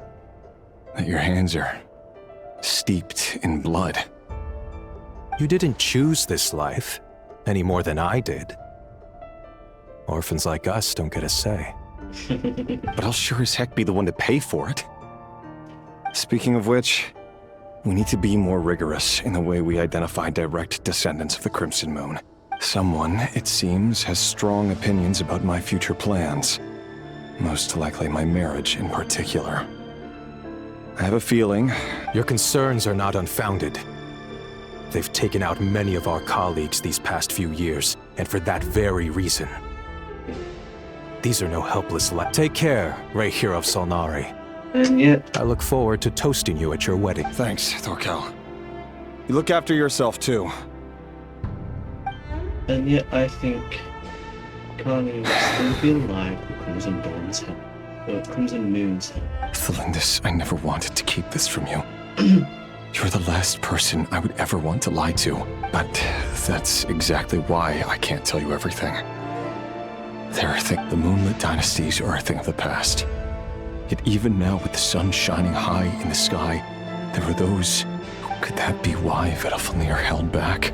That your hands are steeped in blood? You didn't choose this life, any more than I did. Orphans like us don't get a say. But I'll sure as heck be the one to pay for it. Speaking of which, we need to be more rigorous in the way we identify direct descendants of the Crimson Moon. Someone, it seems, has strong opinions about my future plans. Most likely my marriage in particular. I have a feeling your concerns are not unfounded. They've taken out many of our colleagues these past few years, and for that very reason. These are no helpless Take care, Rey Hero of Solnari. And yet... I look forward to toasting you at your wedding. Thanks, Thorkel. You look after yourself, too. And yet I think Kanye will still be alive with Crimson Dawn's help. Or Crimson Moon's help. Thalindis, I never wanted to keep this from you. You're the last person I would ever want to lie to. But that's exactly why I can't tell you everything. The moonlit dynasties are a thing of the past. Yet even now, with the sun shining high in the sky, there are those... Could that be why Vedalfnir held back?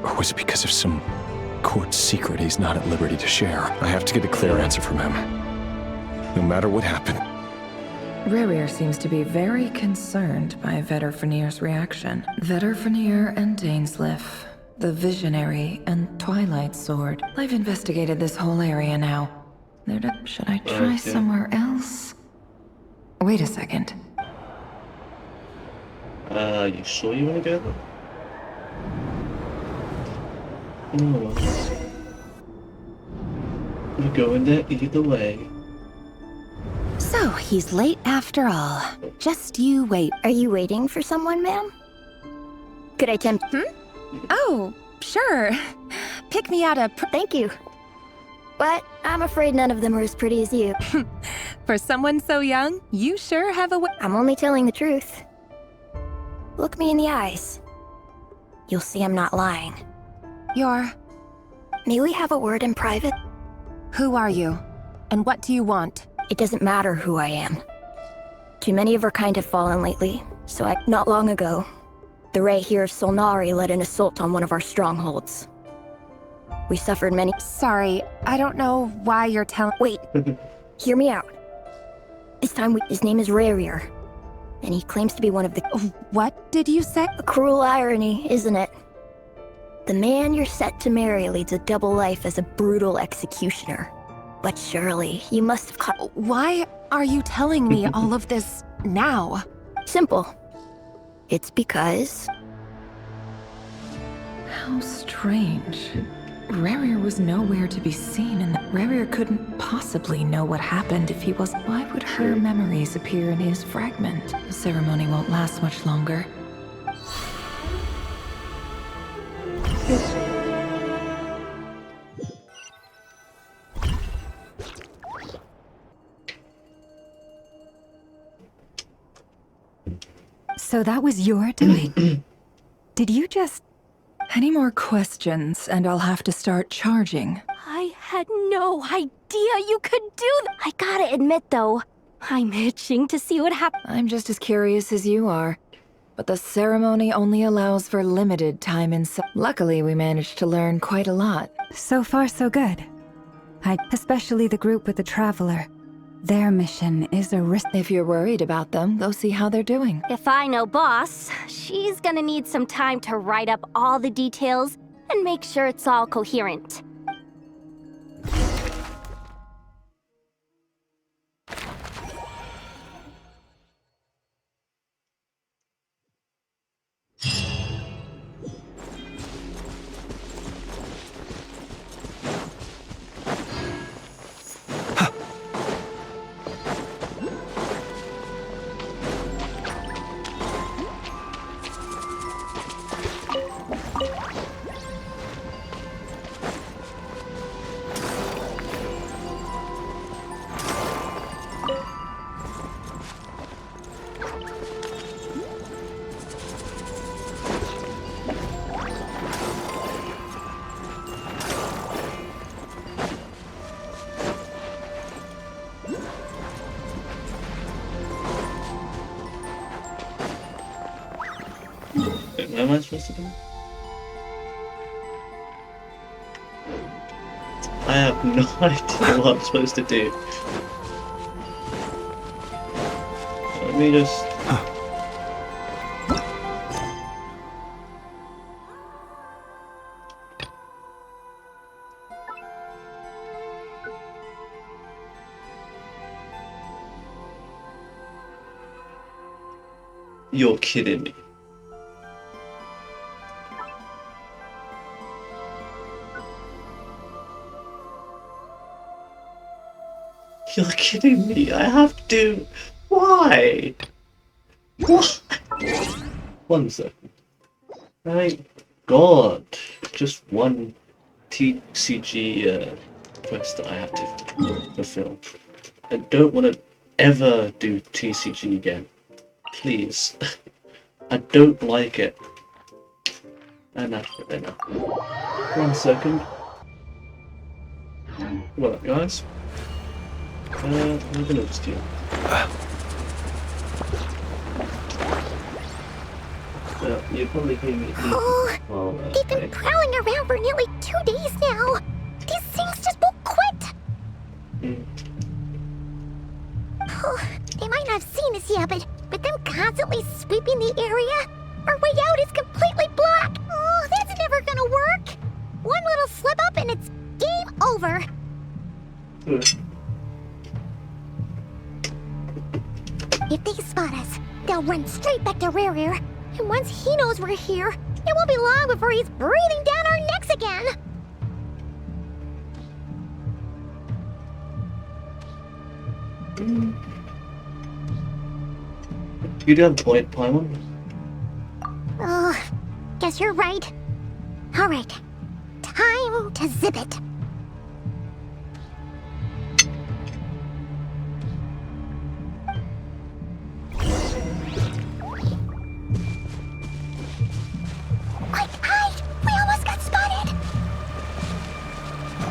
Or was it because of some court secret he's not at liberty to share? I have to get a clear answer from him. No matter what happened. Rerir seems to be very concerned by Vedalfnir's reaction. Vedalfnir and Dainsleif, the Visionary and Twilight Sword. I've investigated this whole area now. Should I try somewhere else? Wait a second. You sure you want to go there? No, we're going there either way. So, he's late after all. Just you wait. Are you waiting for someone, ma'am? Could I tempt... Oh, sure. Pick me out a... Thank you. But I'm afraid none of them are as pretty as you. For someone so young, you sure have a way. I'm only telling the truth. Look me in the eyes. You'll see I'm not lying. May we have a word in private? Who are you? And what do you want? It doesn't matter who I am. Too many of our kind have fallen lately, so not long ago, the Rey here of Solnari led an assault on one of our strongholds. We suffered many... Sorry, I don't know why you're telling... Wait, hear me out. This time, his name is Rerir, and he claims to be one of the... What did you say? A cruel irony, isn't it? The man you're set to marry leads a double life as a brutal executioner. But surely, you must have caught... Why are you telling me all of this now? Simple. It's because... How strange. Rerir was nowhere to be seen, and Rerir couldn't possibly know what happened if he was... Why would her memories appear in his fragment? The ceremony won't last much longer. So that was your doing? Did you just... Any more questions, and I'll have to start charging. I had no idea you could do that. I gotta admit, though, I'm itching to see what happens. I'm just as curious as you are. But the ceremony only allows for limited time inside. Luckily, we managed to learn quite a lot. So far, so good. Especially the group with the Traveler. Their mission is a risk. If you're worried about them, go see how they're doing. If I know Boss, she's gonna need some time to write up all the details and make sure it's all coherent. What am I supposed to do? I have no idea what I'm supposed to do. Let me just... You're kidding me. You're kidding me. I have to. Why? What? 1 second. Thank God. Just one TCG quest that I have to fulfill. I don't want to ever do TCG again. Please. I don't like it. And that's it now. 1 second. What up, guys? I'm gonna just do. You probably hear me. Oh, they've been prowling around for nearly 2 days now. These things just won't quit. Oh, they might not have seen us yet, but them constantly sweeping the area, our way out is completely blocked. Oh, that's never gonna work. One little slip up and it's game over. If they spot us, they'll run straight back to Regrouping. And once he knows we're here, it won't be long before he's breathing down our necks again. You do have a point, Paimon. Oh, guess you're right. Alright, time to zip it.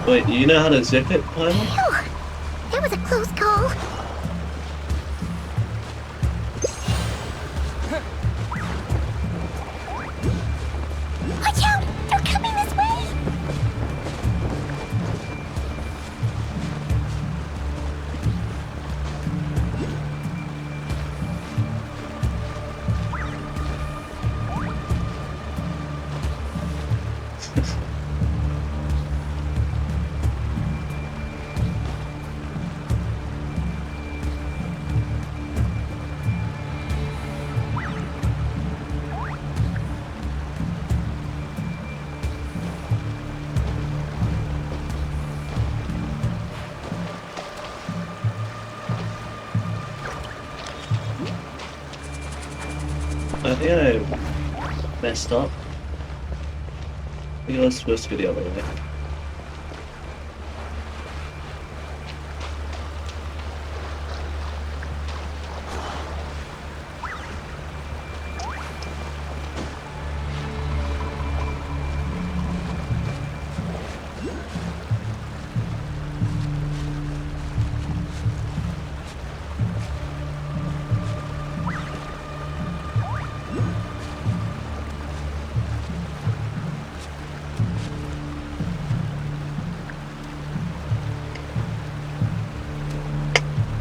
Wait, you know how to zip it, Paimon? Phew, that was a close call. Watch out! They're coming this way! I think I messed up. I think I was supposed to go the other way.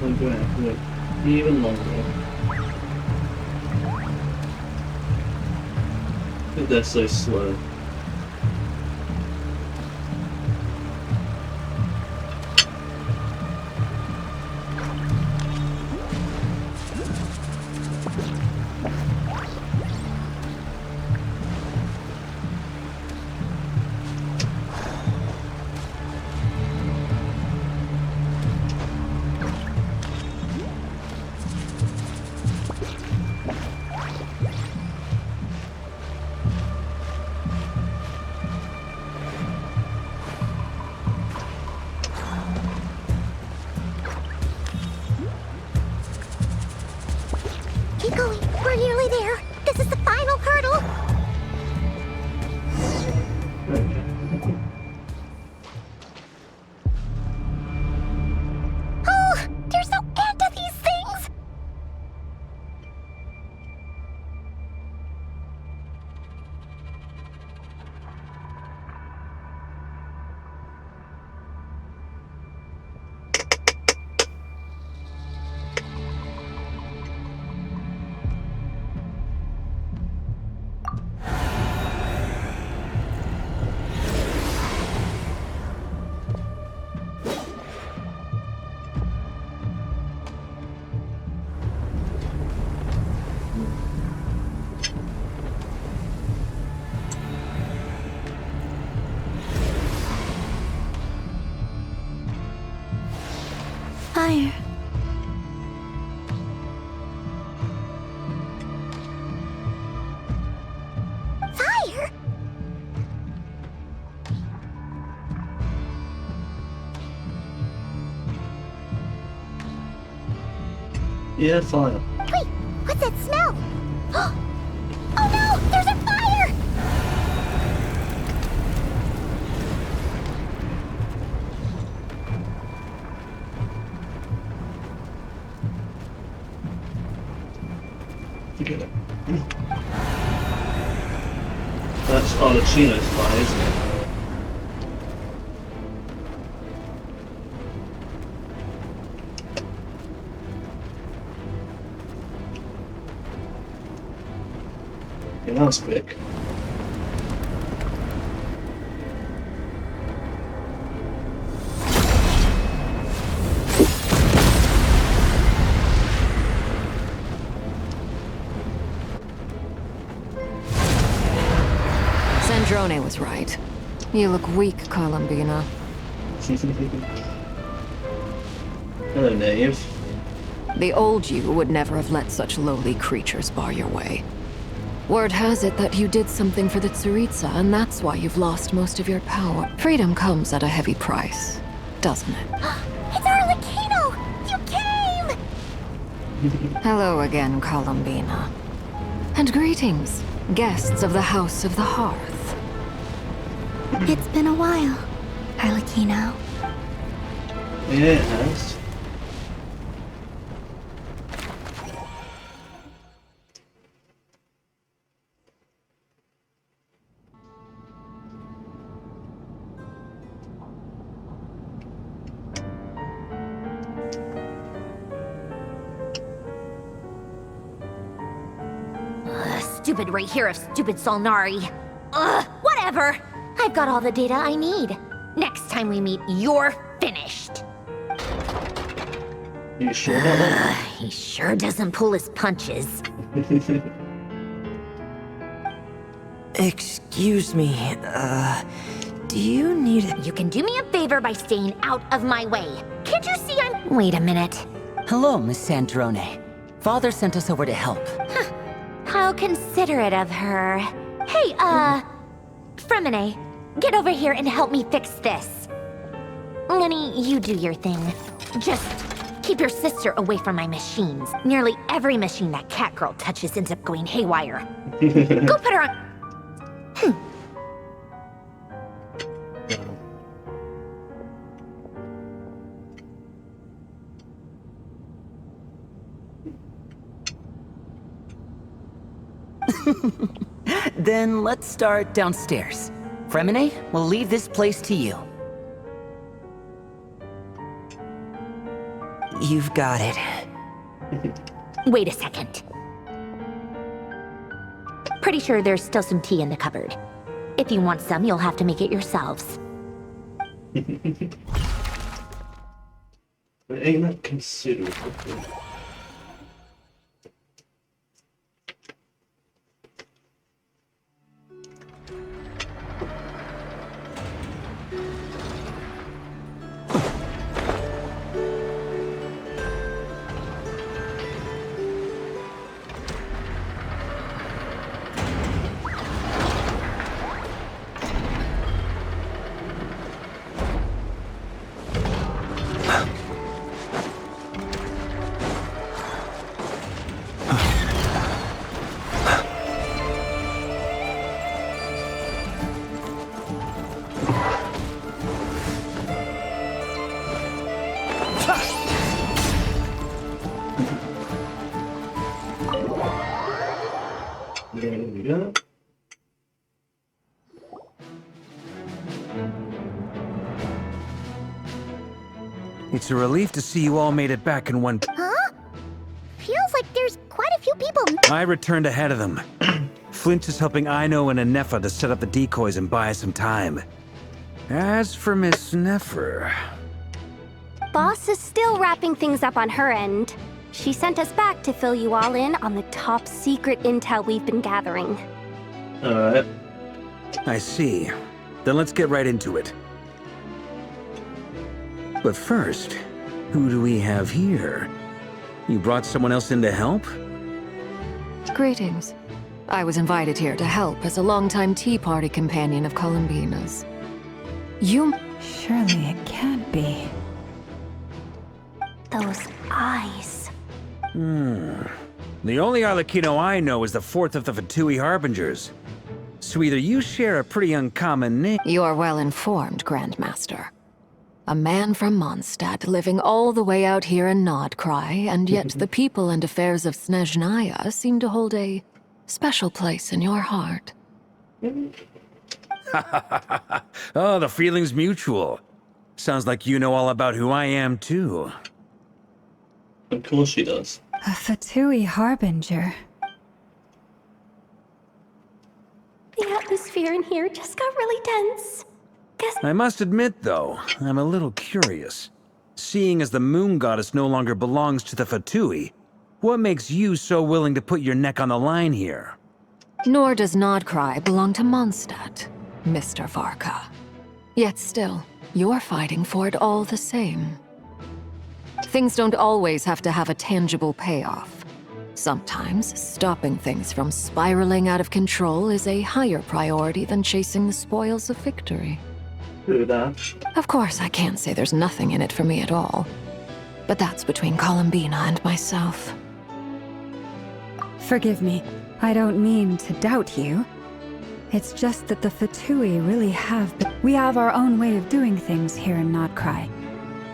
I'm going to have to wait even longer. But they're so slow. Yeah, fire. Wait, what's that smell? Oh no, there's a fire! Get it. That's Arlecchino's fire, isn't it? Yeah, that was quick. Sandrone was right. You look weak, Columbina. Hello, knave. The old you would never have let such lowly creatures bar your way. Word has it that you did something for the Tsaritsa, and that's why you've lost most of your power. Freedom comes at a heavy price, doesn't it? It's Arlecchino! You came! Hello again, Columbina. And greetings, guests of the House of the Hearth. It's been a while, Arlecchino. Yeah, it has. Stupid right here of stupid Solnari. Ugh, whatever. I've got all the data I need. Next time we meet, you're finished. You sure about that? He sure doesn't pull his punches. Excuse me, do you need... You can do me a favor by staying out of my way. Can't you see I'm... Wait a minute. Hello, Miss Sandrone. Father sent us over to help. How considerate of her. Hey, Fremine, get over here and help me fix this. Lenny, you do your thing. Just keep your sister away from my machines. Nearly every machine that cat girl touches ends up going haywire. Go put her on... Then let's start downstairs. Fremine, we'll leave this place to you. You've got it. Wait a second. Pretty sure there's still some tea in the cupboard. If you want some, you'll have to make it yourselves. But ain't that considerable? There we go. It's a relief to see you all made it back in one... Huh? Feels like there's quite a few people. I returned ahead of them. Flint is helping Aino and Anefa to set up the decoys and buy us some time. As for Miss Nefer... Boss is still wrapping things up on her end. She sent us back to fill you all in on the top secret intel we've been gathering. Alright. I see. Then let's get right into it. But first, who do we have here? You brought someone else in to help? Greetings. I was invited here to help as a longtime Tea Party companion of Columbina's. You... Surely it can't be. Those eyes. The only Arlecchino I know is the fourth of the Fatui Harbingers. So either you share a pretty uncommon name— You are well informed, Grandmaster. A man from Mondstadt living all the way out here in Nodkrai, and yet the people and affairs of Snezhnaya seem to hold a special place in your heart. Oh, the feeling's mutual. Sounds like you know all about who I am, too. Of course she does. A Fatui Harbinger. The atmosphere in here just got really tense. I must admit, though, I'm a little curious. Seeing as the moon goddess no longer belongs to the Fatui, what makes you so willing to put your neck on the line here? Nor does Nodkrai belong to Mondstadt, Mr. Varka. Yet still, you're fighting for it all the same. Things don't always have to have a tangible payoff. Sometimes, stopping things from spiraling out of control is a higher priority than chasing the spoils of victory. True that. Of course, I can't say there's nothing in it for me at all. But that's between Columbina and myself. Forgive me, I don't mean to doubt you. It's just that the Fatui really have been— We have our own way of doing things here in Nodkrai.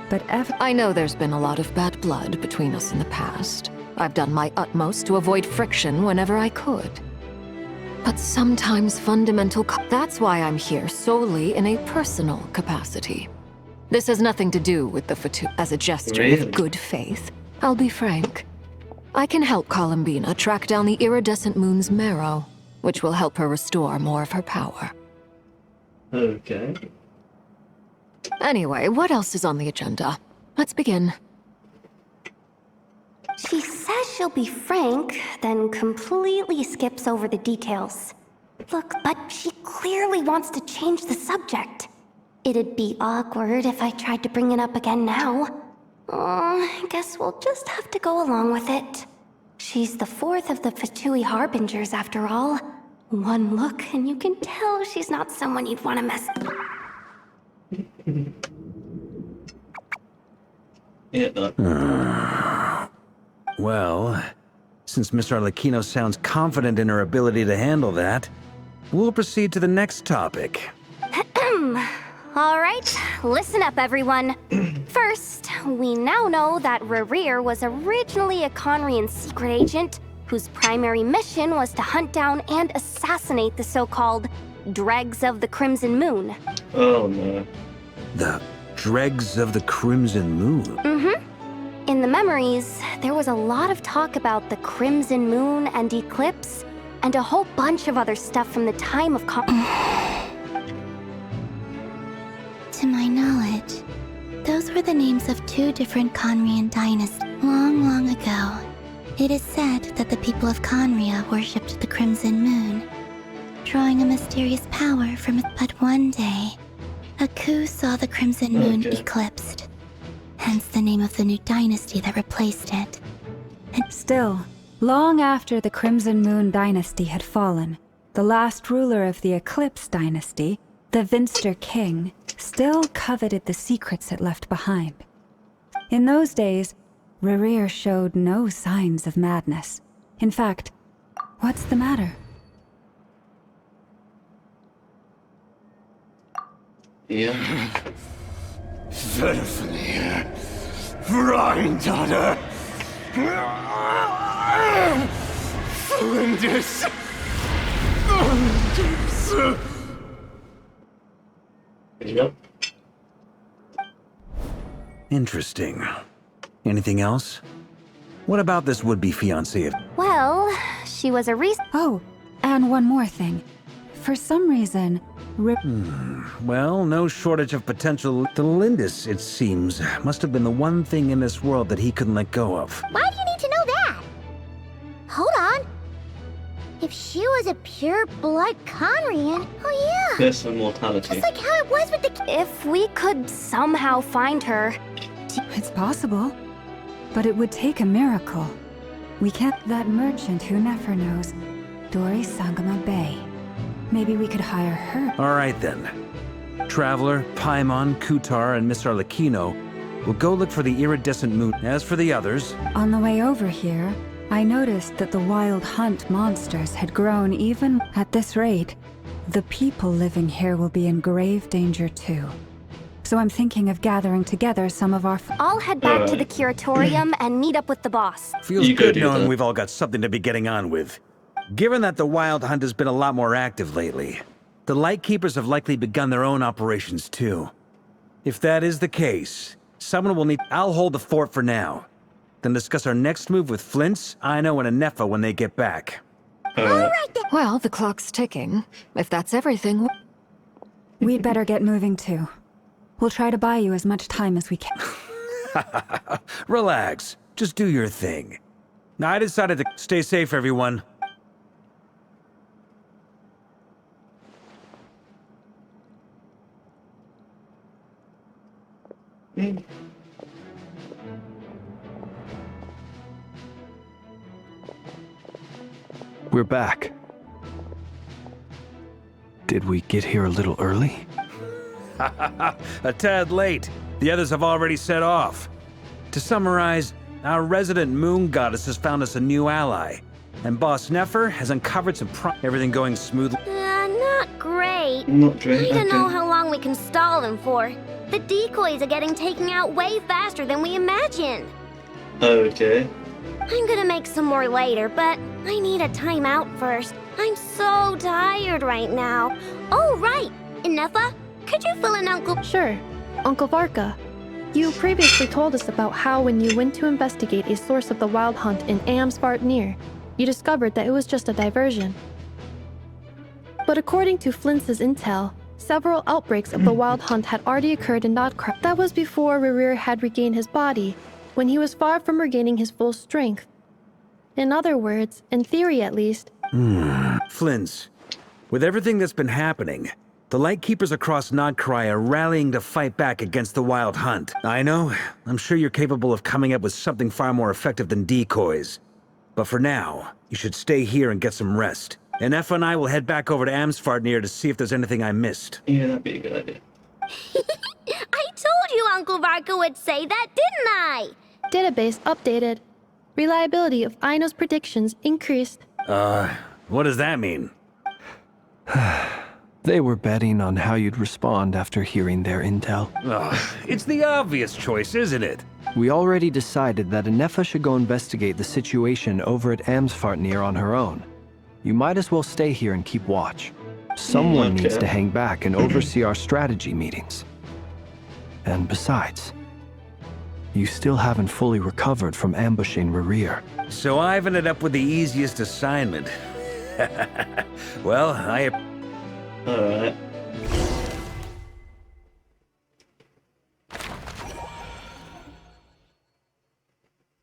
But I know there's been a lot of bad blood between us in the past. I've done my utmost to avoid friction whenever I could. But sometimes that's why I'm here solely in a personal capacity. This has nothing to do with the Fatui. As a gesture of good faith, I'll be frank. I can help Columbina track down the iridescent moon's marrow, which will help her restore more of her power. Okay. Anyway, what else is on the agenda? Let's begin. She says she'll be frank, then completely skips over the details. Look, but she clearly wants to change the subject. It'd be awkward if I tried to bring it up again now. I guess we'll just have to go along with it. She's the fourth of the Fatui Harbingers, after all. One look, and you can tell she's not someone you'd want to mess with. Well, since Miss Arlecchino sounds confident in her ability to handle that, we'll proceed to the next topic. All right, listen up, everyone. First, we now know that Rerir was originally a Conrian secret agent whose primary mission was to hunt down and assassinate the so-called Dregs of the Crimson Moon. Oh, no. The Dregs of the Crimson Moon? Mm-hmm. In the memories, there was a lot of talk about the Crimson Moon and Eclipse, and a whole bunch of other stuff from the time of To my knowledge, those were the names of two different Conrian dynasties. Long, long ago, it is said that the people of Conria worshipped the Crimson Moon, drawing a mysterious power from it. But one day, a coup saw the Crimson Moon eclipsed, hence the name of the new dynasty that replaced it. And still, long after the Crimson Moon dynasty had fallen, the last ruler of the Eclipse dynasty, the Vinster King, still coveted the secrets it left behind. In those days, Rerir showed no signs of madness. In fact, what's the matter? Yeah. Verfnir, Vrindada, Flinders. Yep. Interesting. Anything else? What about this would-be fiancé? Well, she was a Oh, and one more thing. For some reason, Well, no shortage of potential. The Lindis, it seems, must have been the one thing in this world that he couldn't let go of. Why do you need to know that? Hold on. If she was a pure-blood Conrian, oh yeah. There's some mortality. Just like how it was with the... If we could somehow find her... It's possible, but it would take a miracle. We can't... That merchant who never knows, Dori Sangama Bay. Maybe we could hire her. All right, then. Traveler, Paimon, Kutar, and Miss Arlecchino, We'll go look for the iridescent moon. As for the others... On the way over here, I noticed that the wild hunt monsters had grown even at this rate. The people living here will be in grave danger too. So I'm thinking of gathering together some of our... I'll head back to the curatorium and meet up with the boss. Feels good knowing we've all got something to be getting on with. Given that the wild hunt has been a lot more active lately, the Lightkeepers have likely begun their own operations too. If that is the case, someone will need... I'll hold the fort for now. Then discuss our next move with Flints, Aino, and Anefa when they get back. Well, the clock's ticking. If that's everything... We'd better get moving too. We'll try to buy you as much time as we can. Relax. Just do your thing. Now, I decided to stay safe, everyone. We're back. Did we get here a little early? A tad late. The others have already set off. To summarize, our resident moon goddess has found us a new ally. And Boss Nefer has uncovered some everything going smoothly. Not great. Not great. I don't know how long we can stall them for. The decoys are getting taken out way faster than we imagined. Okay. I'm gonna make some more later, but I need a timeout first. I'm so tired right now. Oh, right. Anefa, could you fill in Uncle... Sure. Uncle Varka, you previously told us about how when you went to investigate a source of the wild hunt in Amsvartnir, you discovered that it was just a diversion. But according to Flintz's intel, several outbreaks of the wild hunt had already occurred in Nodkra. That was before Rerir had regained his body, when he was far from regaining his full strength. In other words, in theory at least... Flint's, with everything that's been happening, the Lightkeepers across Nodkrai are rallying to fight back against the wild hunt. I know, I'm sure you're capable of coming up with something far more effective than decoys. But for now, you should stay here and get some rest. And Efa and I will head back over to Amsvartnir to see if there's anything I missed. Yeah, that'd be a good idea. I told you Uncle Varka would say that, didn't I? Database updated. Reliability of Aino's predictions increased. What does that mean? They were betting on how you'd respond after hearing their intel. It's the obvious choice, isn't it? We already decided that Anefa should go investigate the situation over at Amsvartnir on her own. You might as well stay here and keep watch. Someone needs to hang back and oversee our strategy meetings. And besides, you still haven't fully recovered from ambushing Rerir. So I've ended up with the easiest assignment. Well, Alright.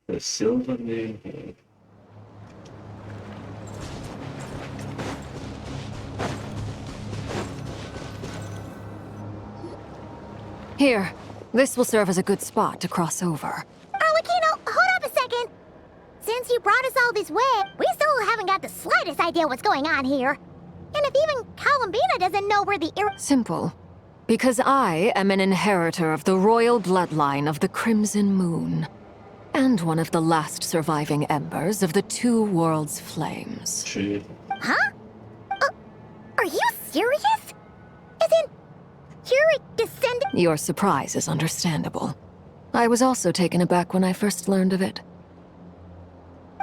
The silver moon. Here, this will serve as a good spot to cross over. Arlecchino, hold up a second. Since you brought us all this way, we still haven't got the slightest idea what's going on here. And if even Columbina doesn't know where the Simple. Because I am an inheritor of the royal bloodline of the Crimson Moon. And one of the last surviving embers of the Two Worlds' flames. True. Huh? Are you serious? As in, you're a descendant? Your surprise is understandable. I was also taken aback when I first learned of it.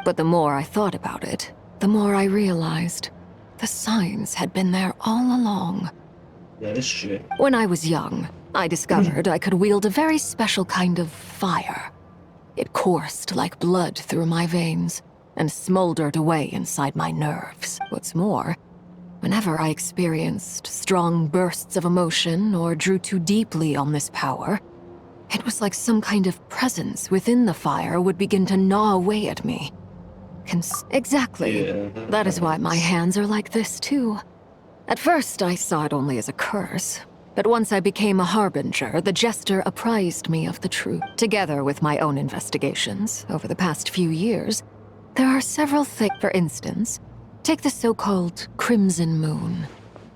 But the more I thought about it, the more I realized the signs had been there all along. That is true. When I was young, I discovered I could wield a very special kind of fire. It coursed like blood through my veins and smoldered away inside my nerves. What's more, whenever I experienced strong bursts of emotion or drew too deeply on this power, it was like some kind of presence within the fire would begin to gnaw away at me. Exactly. Yeah, that is why my hands are like this, too. At first, I saw it only as a curse. But once I became a harbinger, the jester apprised me of the truth. Together with my own investigations over the past few years, there are several things. For instance, take the so-called Crimson Moon.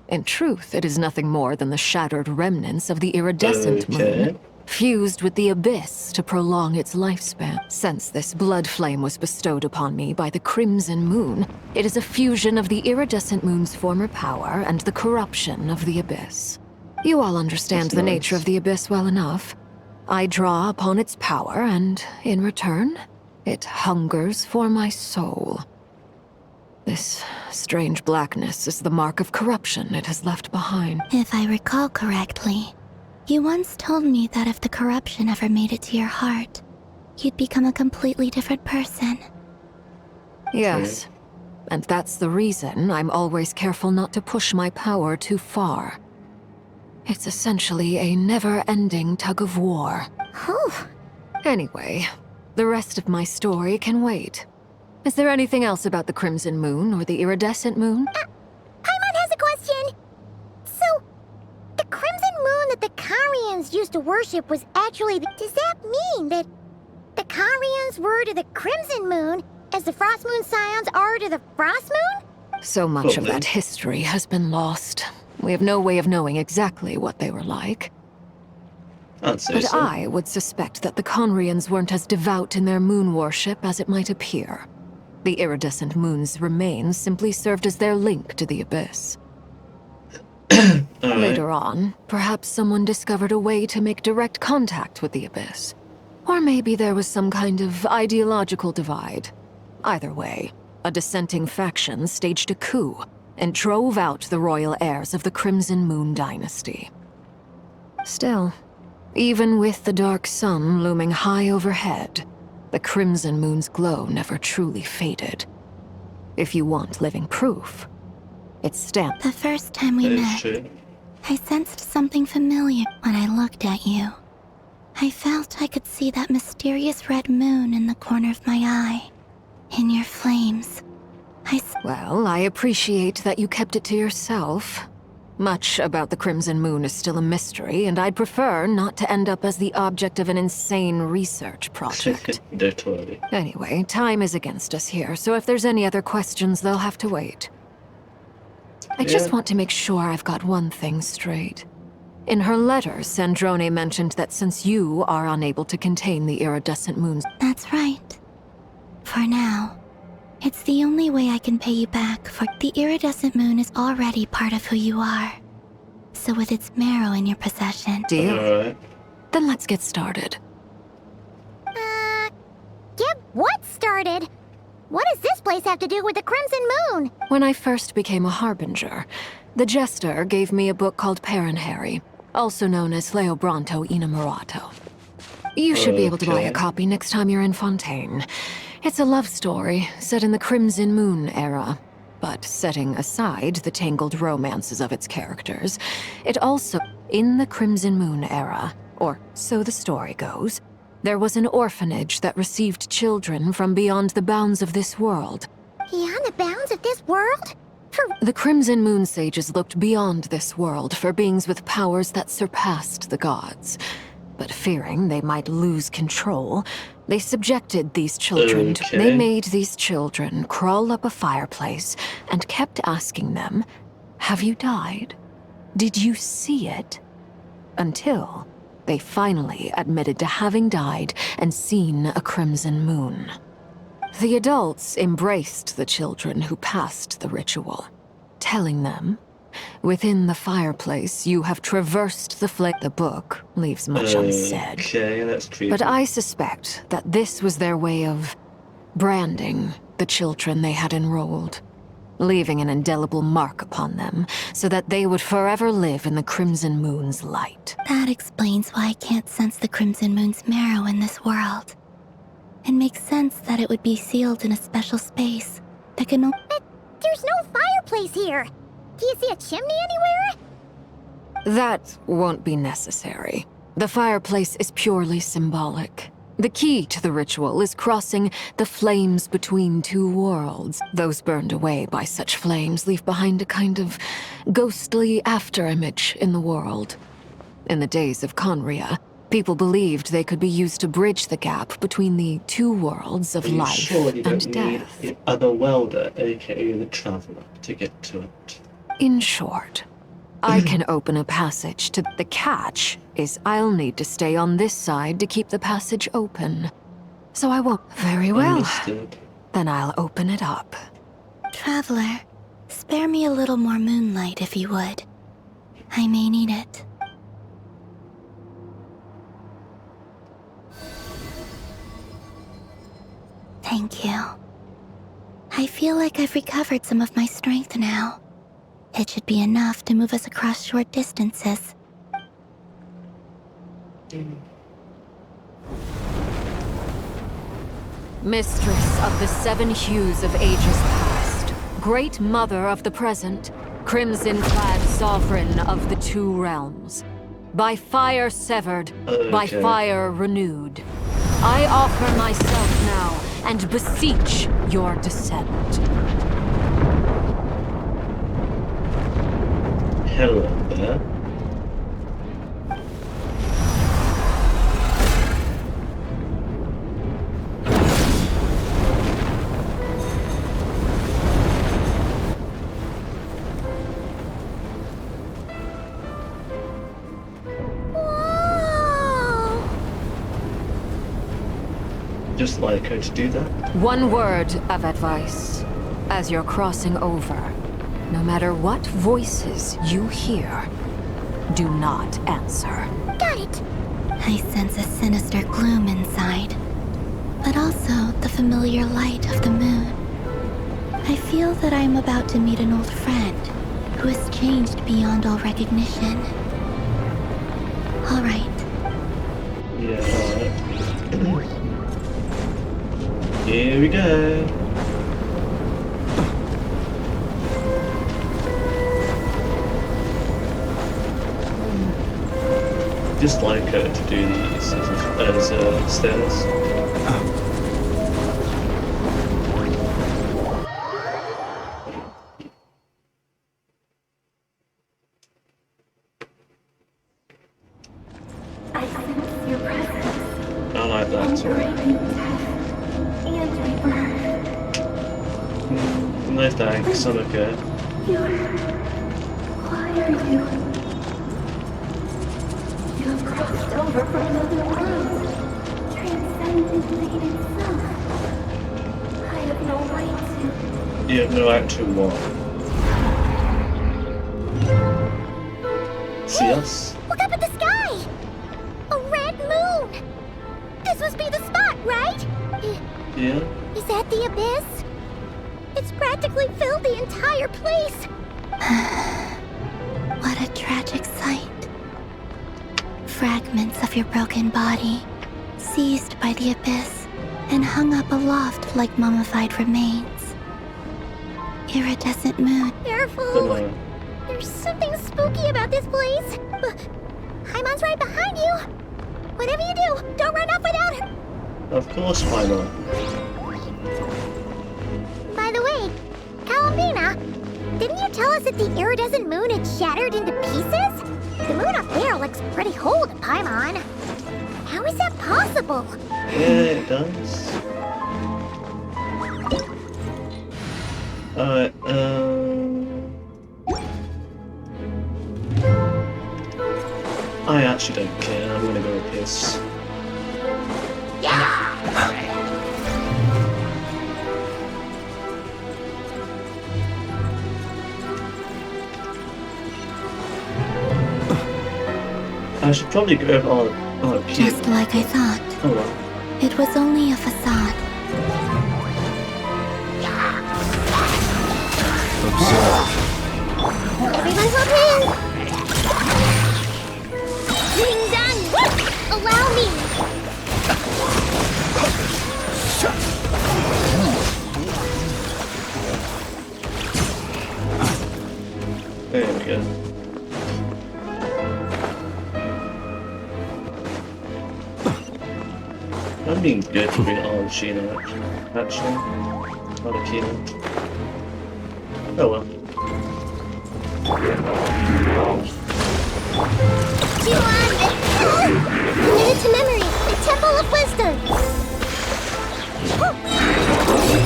In truth, it is nothing more than the shattered remnants of the iridescent moon. fused with the Abyss to prolong its lifespan. Since this blood flame was bestowed upon me by the Crimson Moon, it is a fusion of the iridescent moon's former power and the corruption of the Abyss. You all understand the nature of the Abyss well enough. I draw upon its power, and in return, it hungers for my soul. This strange blackness is the mark of corruption it has left behind. If I recall correctly, you once told me that if the corruption ever made it to your heart, you'd become a completely different person. Yes, and that's the reason I'm always careful not to push my power too far. It's essentially a never-ending tug-of-war. Anyway, the rest of my story can wait. Is there anything else about the Crimson Moon or the Iridescent Moon? Paimon has a question. So, the Crimson Moon that the Karians used to worship was actually does that mean that the Karians were to the Crimson Moon as the Frost Moon Scions are to the Frost Moon? So much of that history has been lost. We have no way of knowing exactly what they were like. But I would suspect that the Conrians weren't as devout in their moon worship as it might appear. The iridescent moon's remains simply served as their link to the Abyss. Later on, perhaps someone discovered a way to make direct contact with the Abyss. Or maybe there was some kind of ideological divide. Either way, a dissenting faction staged a coup and drove out the royal heirs of the Crimson Moon dynasty. Still, even with the dark sun looming high overhead, the Crimson Moon's glow never truly faded. If you want living proof, it's stamped. The first time we met, I sensed something familiar when I looked at you. I felt I could see that mysterious red moon in the corner of my eye. In your flames. Well, I appreciate that you kept it to yourself. Much about the Crimson Moon is still a mystery, and I'd prefer not to end up as the object of an insane research project. Decoy. Anyway, time is against us here, so if there's any other questions, they'll have to wait. I just want to make sure I've got one thing straight. In her letter, Sandrone mentioned that since you are unable to contain the iridescent moons... That's right. For now. It's the only way I can pay you back, for the iridescent moon is already part of who you are. So with its marrow in your possession... Deal? Then let's get started. Get what started? What does this place have to do with the Crimson Moon? When I first became a Harbinger, the Jester gave me a book called Paranhari, also known as Leobranto Inamorato. You should be able to buy a copy next time you're in Fontaine. It's a love story set in the Crimson Moon era, but setting aside the tangled romances of its characters, it also... In the Crimson Moon era, or so the story goes, there was an orphanage that received children from beyond the bounds of this world. Beyond the bounds of this world? The Crimson Moon sages looked beyond this world for beings with powers that surpassed the gods. But fearing they might lose control, they subjected these children to... They made these children crawl up a fireplace and kept asking them, "Have you died? Did you see it?" Until they finally admitted to having died and seen a crimson moon. The adults embraced the children who passed the ritual, telling them, "Within the fireplace, you have traversed the flame." The book leaves much unsaid. Okay, that's creepy. But I suspect that this was their way of branding the children they had enrolled, leaving an indelible mark upon them so that they would forever live in the Crimson Moon's light. That explains why I can't sense the Crimson Moon's marrow in this world. It makes sense that it would be sealed in a special space that can... But there's no fireplace here. Do you see a chimney anywhere? That won't be necessary. The fireplace is purely symbolic. The key to the ritual is crossing the flames between two worlds. Those burned away by such flames leave behind a kind of ghostly afterimage in the world. In the days of Conria, people believed they could be used to bridge the gap between the two worlds of life and death. The other welder, aka the Traveler, to get to it. In short, I can open a passage to the catch is I'll need to stay on this side to keep the passage open. So I won't. Very well. Understood. Then I'll open it up. Traveler, spare me a little more moonlight if you would. I may need it. Thank you. I feel like I've recovered some of my strength now. It should be enough to move us across short distances. Mistress of the 7 hues of ages past, Great Mother of the present, crimson-clad sovereign of the 2 realms. By fire severed, by fire renewed. I offer myself now and beseech your descent. Hello there. Just like her to do that. One word of advice. As you're crossing over, no matter what voices you hear, do not answer. Got it! I sense a sinister gloom inside, but also the familiar light of the moon. I feel that I am about to meet an old friend who has changed beyond all recognition. All right. Yeah, alright. Here we go. Just like her to do these as stairs. I sense your presence. I like that. No thanks, I'm okay. Why are you? You have crossed over from another world, transcended fate itself. I have no right to. You have no right to what? See us? Look up at the sky! A red moon! This must be the spot, right? Yeah. Is that the abyss? It's practically filled the entire place! What a tragic sight. Fragments of your broken body, seized by the abyss, and hung up aloft like mummified remains. Iridescent moon. Careful! There's something spooky about this place! Paimon's right behind you! Whatever you do, don't run off without her! Of course, why not? By the way, Kalambina, didn't you tell us that the iridescent moon had shattered into pieces? The moon up there looks pretty whole to Paimon. How is that possible? Yeah, it does. Alright, I actually don't care, I'm gonna go piss. I should probably go on a pew. Just like I thought. Oh well. It was only a facade. Observe. Everyone hop in! Ding dong! Allow me! There we go. I'm being good for being all Sheena, actually. Not a keynote. Oh well. Committed to memory, the Temple of Wisdom!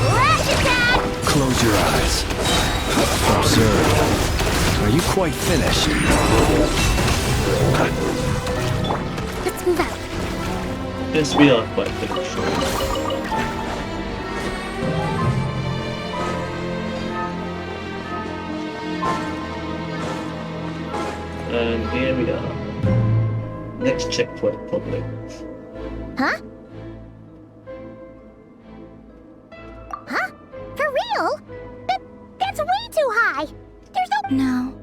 Flash attack! Close your eyes. Observe. Are you quite quite finished. Let's move out. Yes, we are quite finished. And here we are. Next checkpoint, probably. Huh? Huh? For real? That's way too high. There's no... No.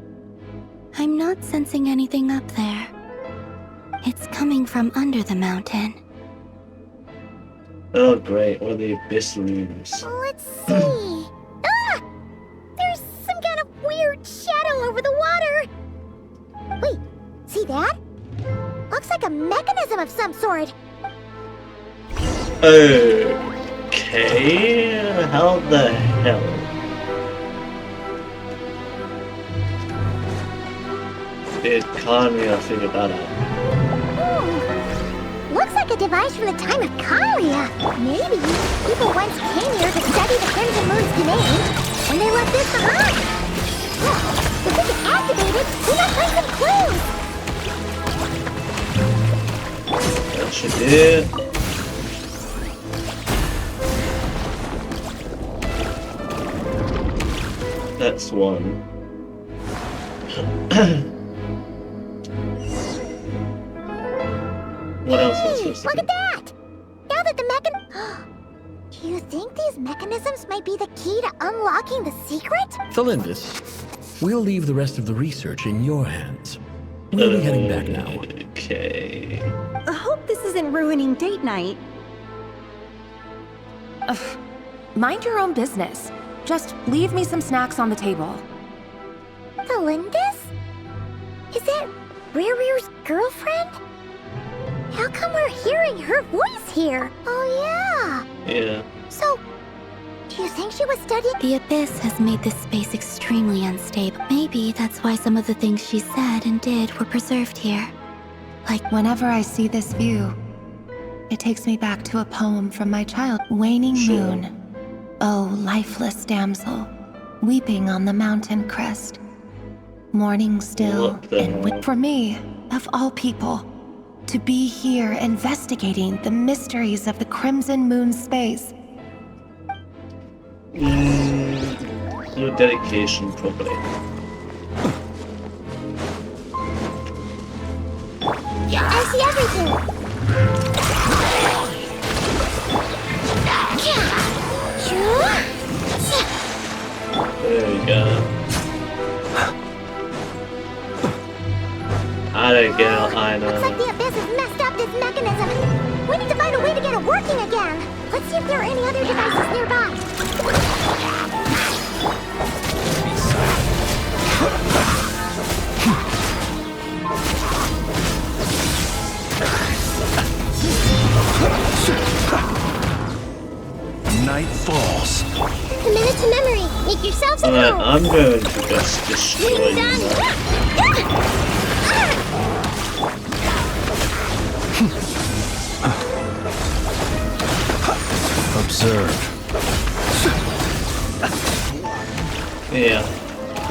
I'm not sensing anything up there. It's coming from under the mountain. Oh great, what are the abyss rooms? Let's see. Ah! There's some kind of weird shadow over the water. Wait, see that? Looks like a mechanism of some sort. Okay, how the hell? Did Kanya figure that out? Looks like a device from the time of Kalia. Maybe people once came here to study the Crimson Moon's domain when they left this behind. If we get activated, we might find some clues. That should be it. That's one. What else is supposed to Look be? at that! Now that the Do you think these mechanisms might be the key to unlocking the secret? Thalindis, we'll leave the rest of the research in your hands. We'll be heading back now. Okay. I hope this isn't ruining date night. Ugh. Mind your own business. Just leave me some snacks on the table. Thalindis? Is that Rear's girlfriend? How come we're hearing her voice here? Oh yeah. Yeah. So, do you think she was studying? The Abyss has made this space extremely unstable. Maybe that's why some of the things she said and did were preserved here. Like, whenever I see this view, it takes me back to a poem from my child. Waning moon, oh lifeless damsel, weeping on the mountain crest. Morning still, and for me, of all people, to be here investigating the mysteries of the Crimson Moon space. Your dedication, probably. I see everything. There we go. Atta girl, I know. Looks like the Abyss has messed up this mechanism. We need to find a way to get it working again. Let's see if there are any other devices nearby. Night falls. Commit it to memory. Make yourselves at Alright, home. I'm going to just destroy you. Observe. Yeah.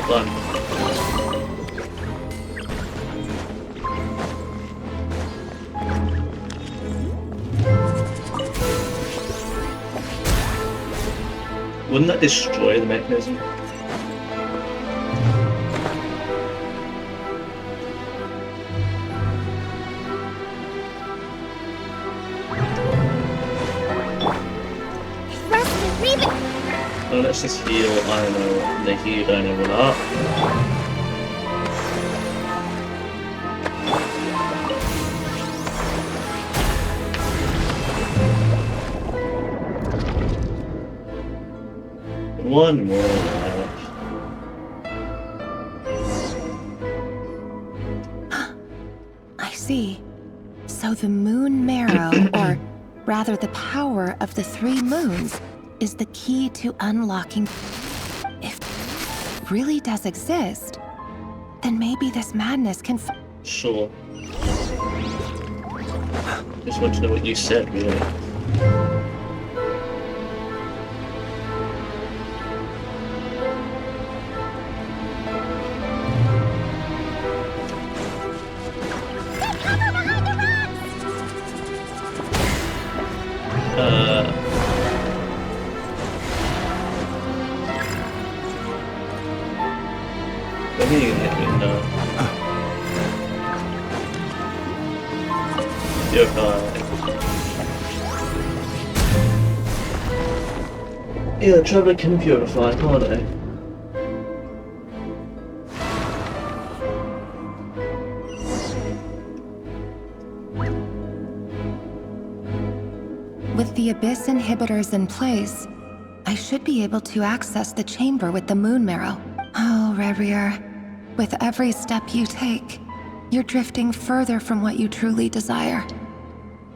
Come on. Wouldn't that destroy the mechanism? Oh, let's just heal, I don't know, the heal and everyone up. One more left. I see. So the moon marrow, or rather the power of the three moons, is the key to unlocking. If it really does exist, then maybe this madness can. Sure. Just want to know what you said, really. Purify. Yeah, Traveler can purify, can't they? With the Abyss inhibitors in place, I should be able to access the chamber with the moon marrow. Oh, Rebrier, with every step you take, you're drifting further from what you truly desire.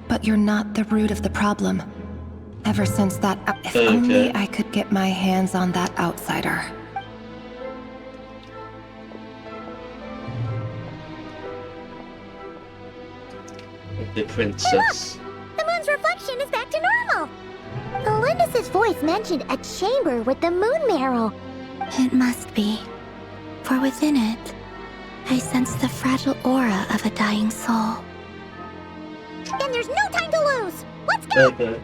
But you're not the root of the problem. Ever since that, if only I could get my hands on that outsider. The princess. The moon's reflection is back to normal. Elendis' voice mentioned a chamber with the moon marrow. It must be. For within it, I sense the fragile aura of a dying soul. Then there's no time to lose! Let's go! Okay.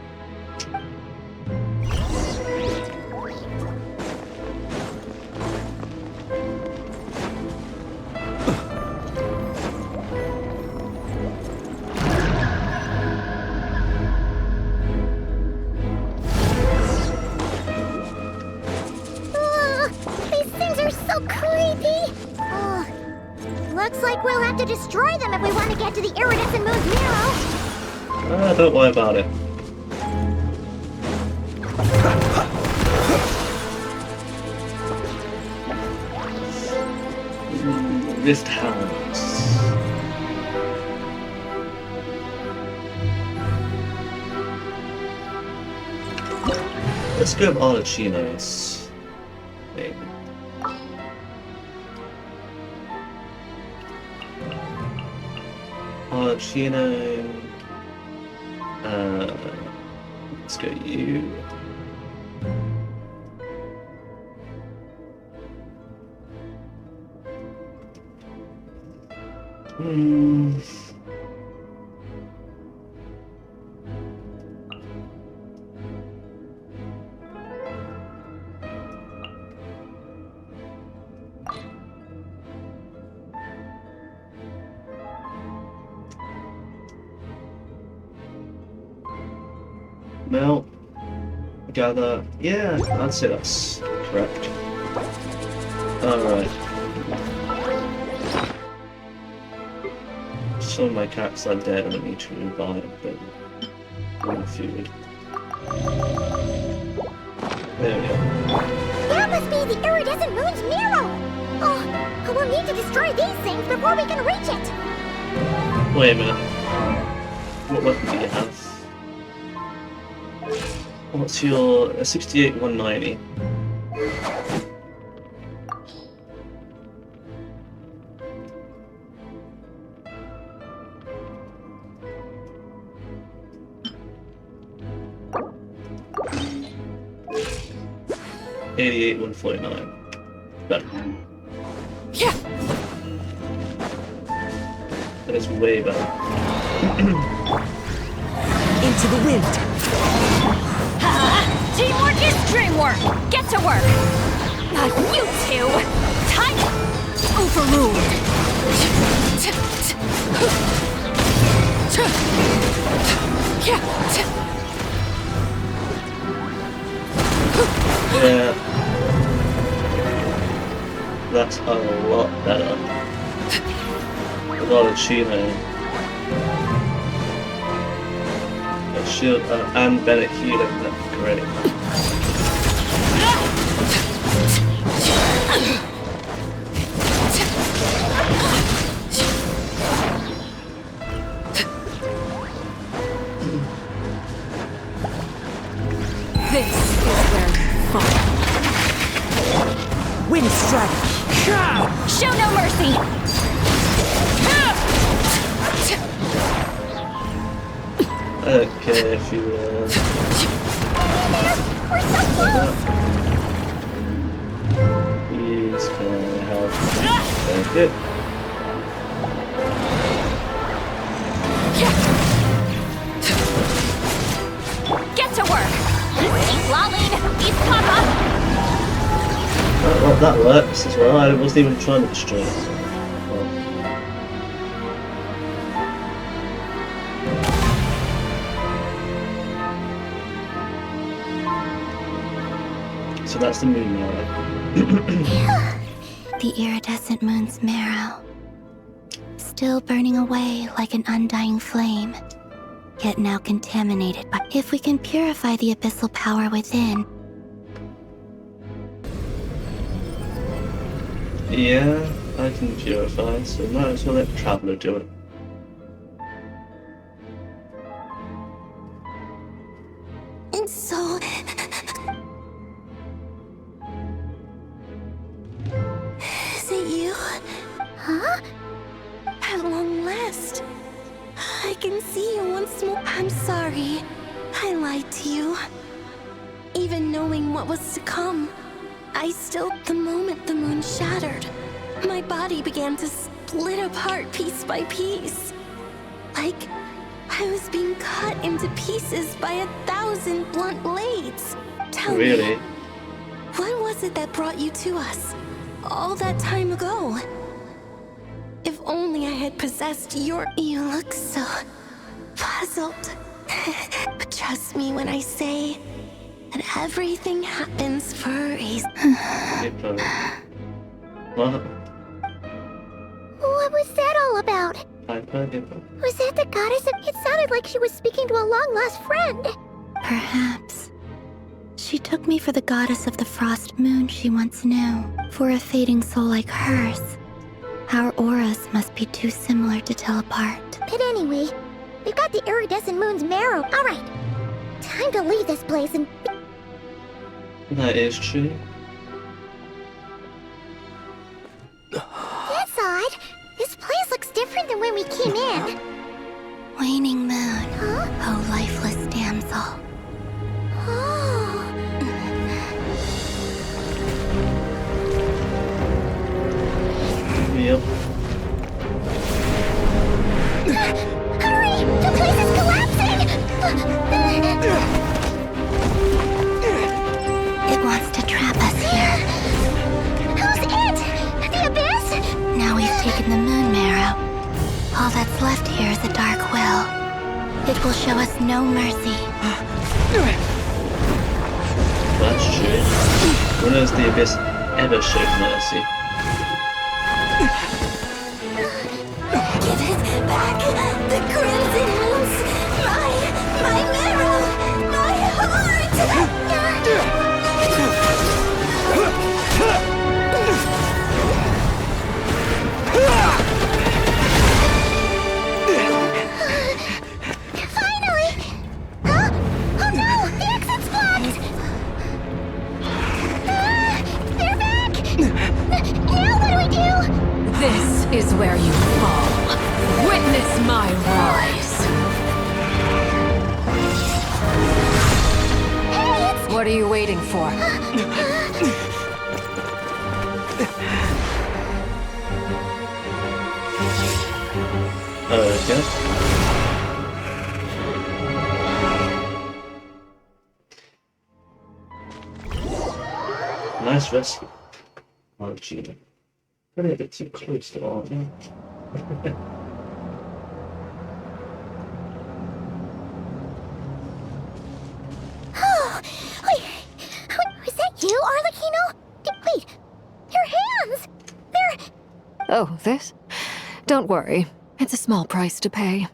These things are so creepy! Looks like we'll have to destroy them if we want to get to the iridescent moon's marrow. Don't worry about it. Rift Hounds. Let's go with Arlecchino's. Maybe. Arlecchino. Let's go you. Melt, gather. Yeah, I'd say that's correct. Alright. Some of my cats are dead and I need to revive them. More food. There we go. That must be the iridescent moon's marrow! Oh, we'll need to destroy these things before we can reach it! Wait a minute. What weapon do you have? What's your 68 190? $88 149. Better. Yeah. That is way better. Into the wind. Teamwork is dreamwork! Get to work! Not you two! Time! Overruled! Yeah. That's a lot better. With Arlecchino. Shield and Bennett healing, that's great. This is where you fall. Wind strike. Show no mercy! Okay, if you We're so close! please can I have thank you. Get to work! Keep lolling! Keep papa! Well, that works as well. I wasn't even trying to destroy it. so that's the moon marrow. The iridescent moon's marrow. Still burning away like an undying flame, yet now contaminated by... If we can purify the abyssal power within... Yeah, I can purify, so might as well let the Traveler do it. And so... Is it you? Huh? At long last, I can see you once more. I'm sorry. I lied to you. Even knowing what was to come, I still... The moment the moon shattered, my body began to split apart piece by piece. Like I was being cut into pieces by 1,000 blunt blades. Tell me, what was it that brought you to us all that time ago? If only I had possessed your... You look so puzzled. But trust me when I say that everything happens for a reason. What? What was that all about? Hyper. Was that the goddess? It sounded like she was speaking to a long-lost friend. Perhaps. She took me for the goddess of the frost moon she once knew. For a fading soul like hers, our auras must be too similar to tell apart. But anyway, we've got the iridescent moon's marrow. All right, time to leave this place and... That is true. That's odd. This place looks different than when we came in. Waning moon, oh lifeless damsel. Yep. Hurry! The place is collapsing! It wants to trap us here. Who's it? The abyss? Now we've taken the moon marrow. All that's left here is a dark will. It will show us no mercy. That's true. When has the abyss ever showed mercy? Give it back! The crimson moons! My marrow! My heart! Finally! Huh? Oh no! The exit's blocked! They're back! Now what do we do? This is where you fall. Witness my rise. Hey, what are you waiting for? Okay. Nice rescue. Oh, Gina. Probably a bit too close to aren't you? Oh, wait. Was that you, Arlecchino? Wait, your hands! They're... Oh, this? Don't worry. It's a small price to pay.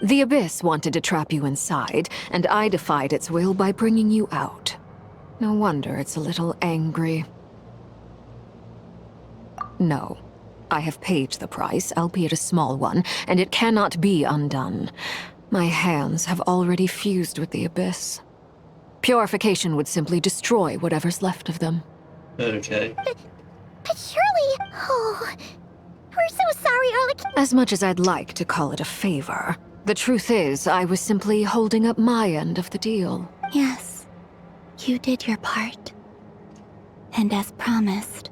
The Abyss wanted to trap you inside, and I defied its will by bringing you out. No wonder it's a little angry. No. I have paid the price, albeit a small one, and it cannot be undone. My hands have already fused with the Abyss. Purification would simply destroy whatever's left of them. Okay. But surely... Oh... We're so sorry, Arlecchino. As much as I'd like to call it a favor, the truth is I was simply holding up my end of the deal. Yes, you did your part. And as promised,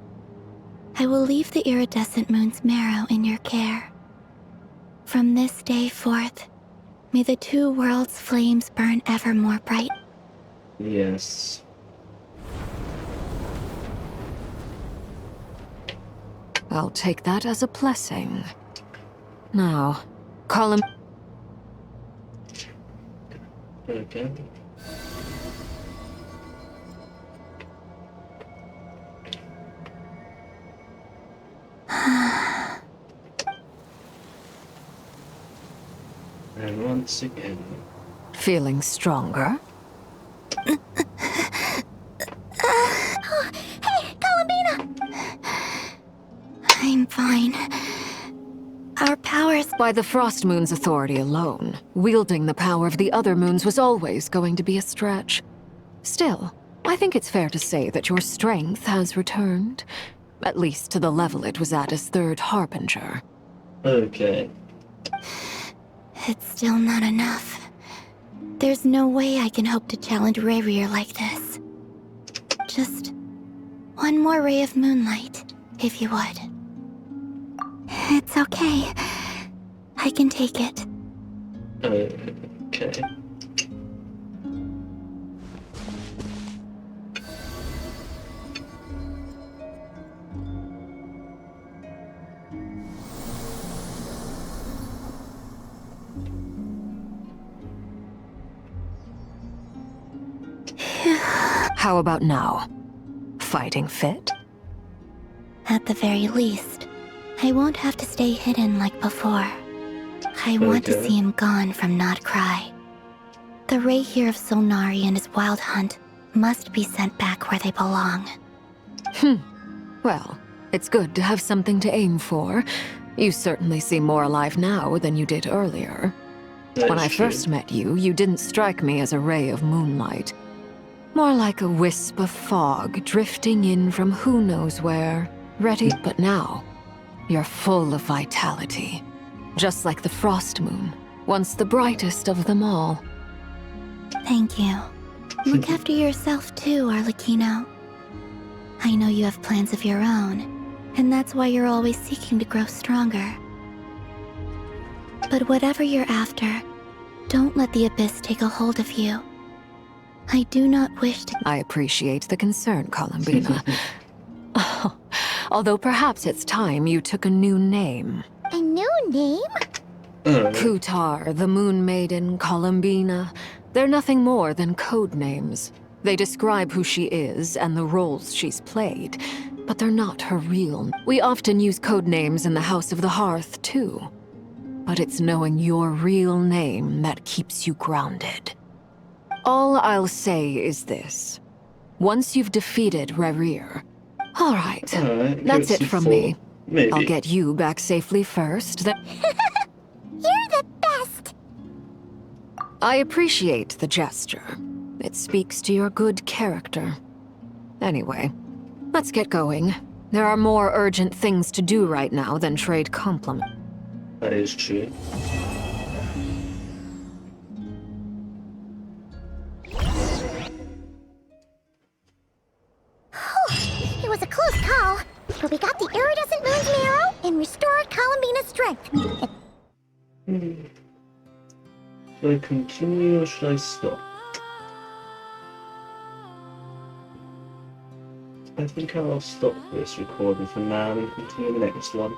I will leave the iridescent moon's marrow in your care. From this day forth, may the two worlds' flames burn ever more bright. Yes. I'll take that as a blessing. Now, call him. Okay. And once again. Feeling stronger? Hey, Columbina! I'm fine. Our powers... By the Frost Moon's authority alone, wielding the power of the other moons was always going to be a stretch. Still, I think it's fair to say that your strength has returned. At least to the level it was at as Third Harbinger. Okay. It's still not enough. There's no way I can hope to challenge Revier like this. Just one more ray of moonlight, if you would. It's okay. I can take it. Okay. How about now? Fighting fit? At the very least, I won't have to stay hidden like before. I want to see him gone from Not Cry. The Regrouping of Solnari and his wild hunt must be sent back where they belong. Well, it's good to have something to aim for. You certainly seem more alive now than you did earlier. When I first met you, you didn't strike me as a ray of moonlight. More like a wisp of fog drifting in from who knows where. Ready, but now, you're full of vitality. Just like the Frost Moon, once the brightest of them all. Thank you. Look after yourself too, Arlecchino. I know you have plans of your own, and that's why you're always seeking to grow stronger. But whatever you're after, don't let the Abyss take a hold of you. I do not wish to... I appreciate the concern, Columbina. Although perhaps it's time you took a new name. A new name? Kutar, the Moon Maiden, Columbina. They're nothing more than code names. They describe who she is and the roles she's played, but they're not her real. We often use code names in the House of the Hearth, too. But it's knowing your real name that keeps you grounded. All I'll say is this. Once you've defeated Revier... All right, that's it from me. Maybe. I'll get you back safely first, then... You're the best! I appreciate the gesture. It speaks to your good character. Anyway, let's get going. There are more urgent things to do right now than trade compliments. That is true. It was a close call, but we got the iridescent moon's marrow and restored Columbina's strength. Should I continue or should I stop? I think I'll stop this recording for now and continue the next one.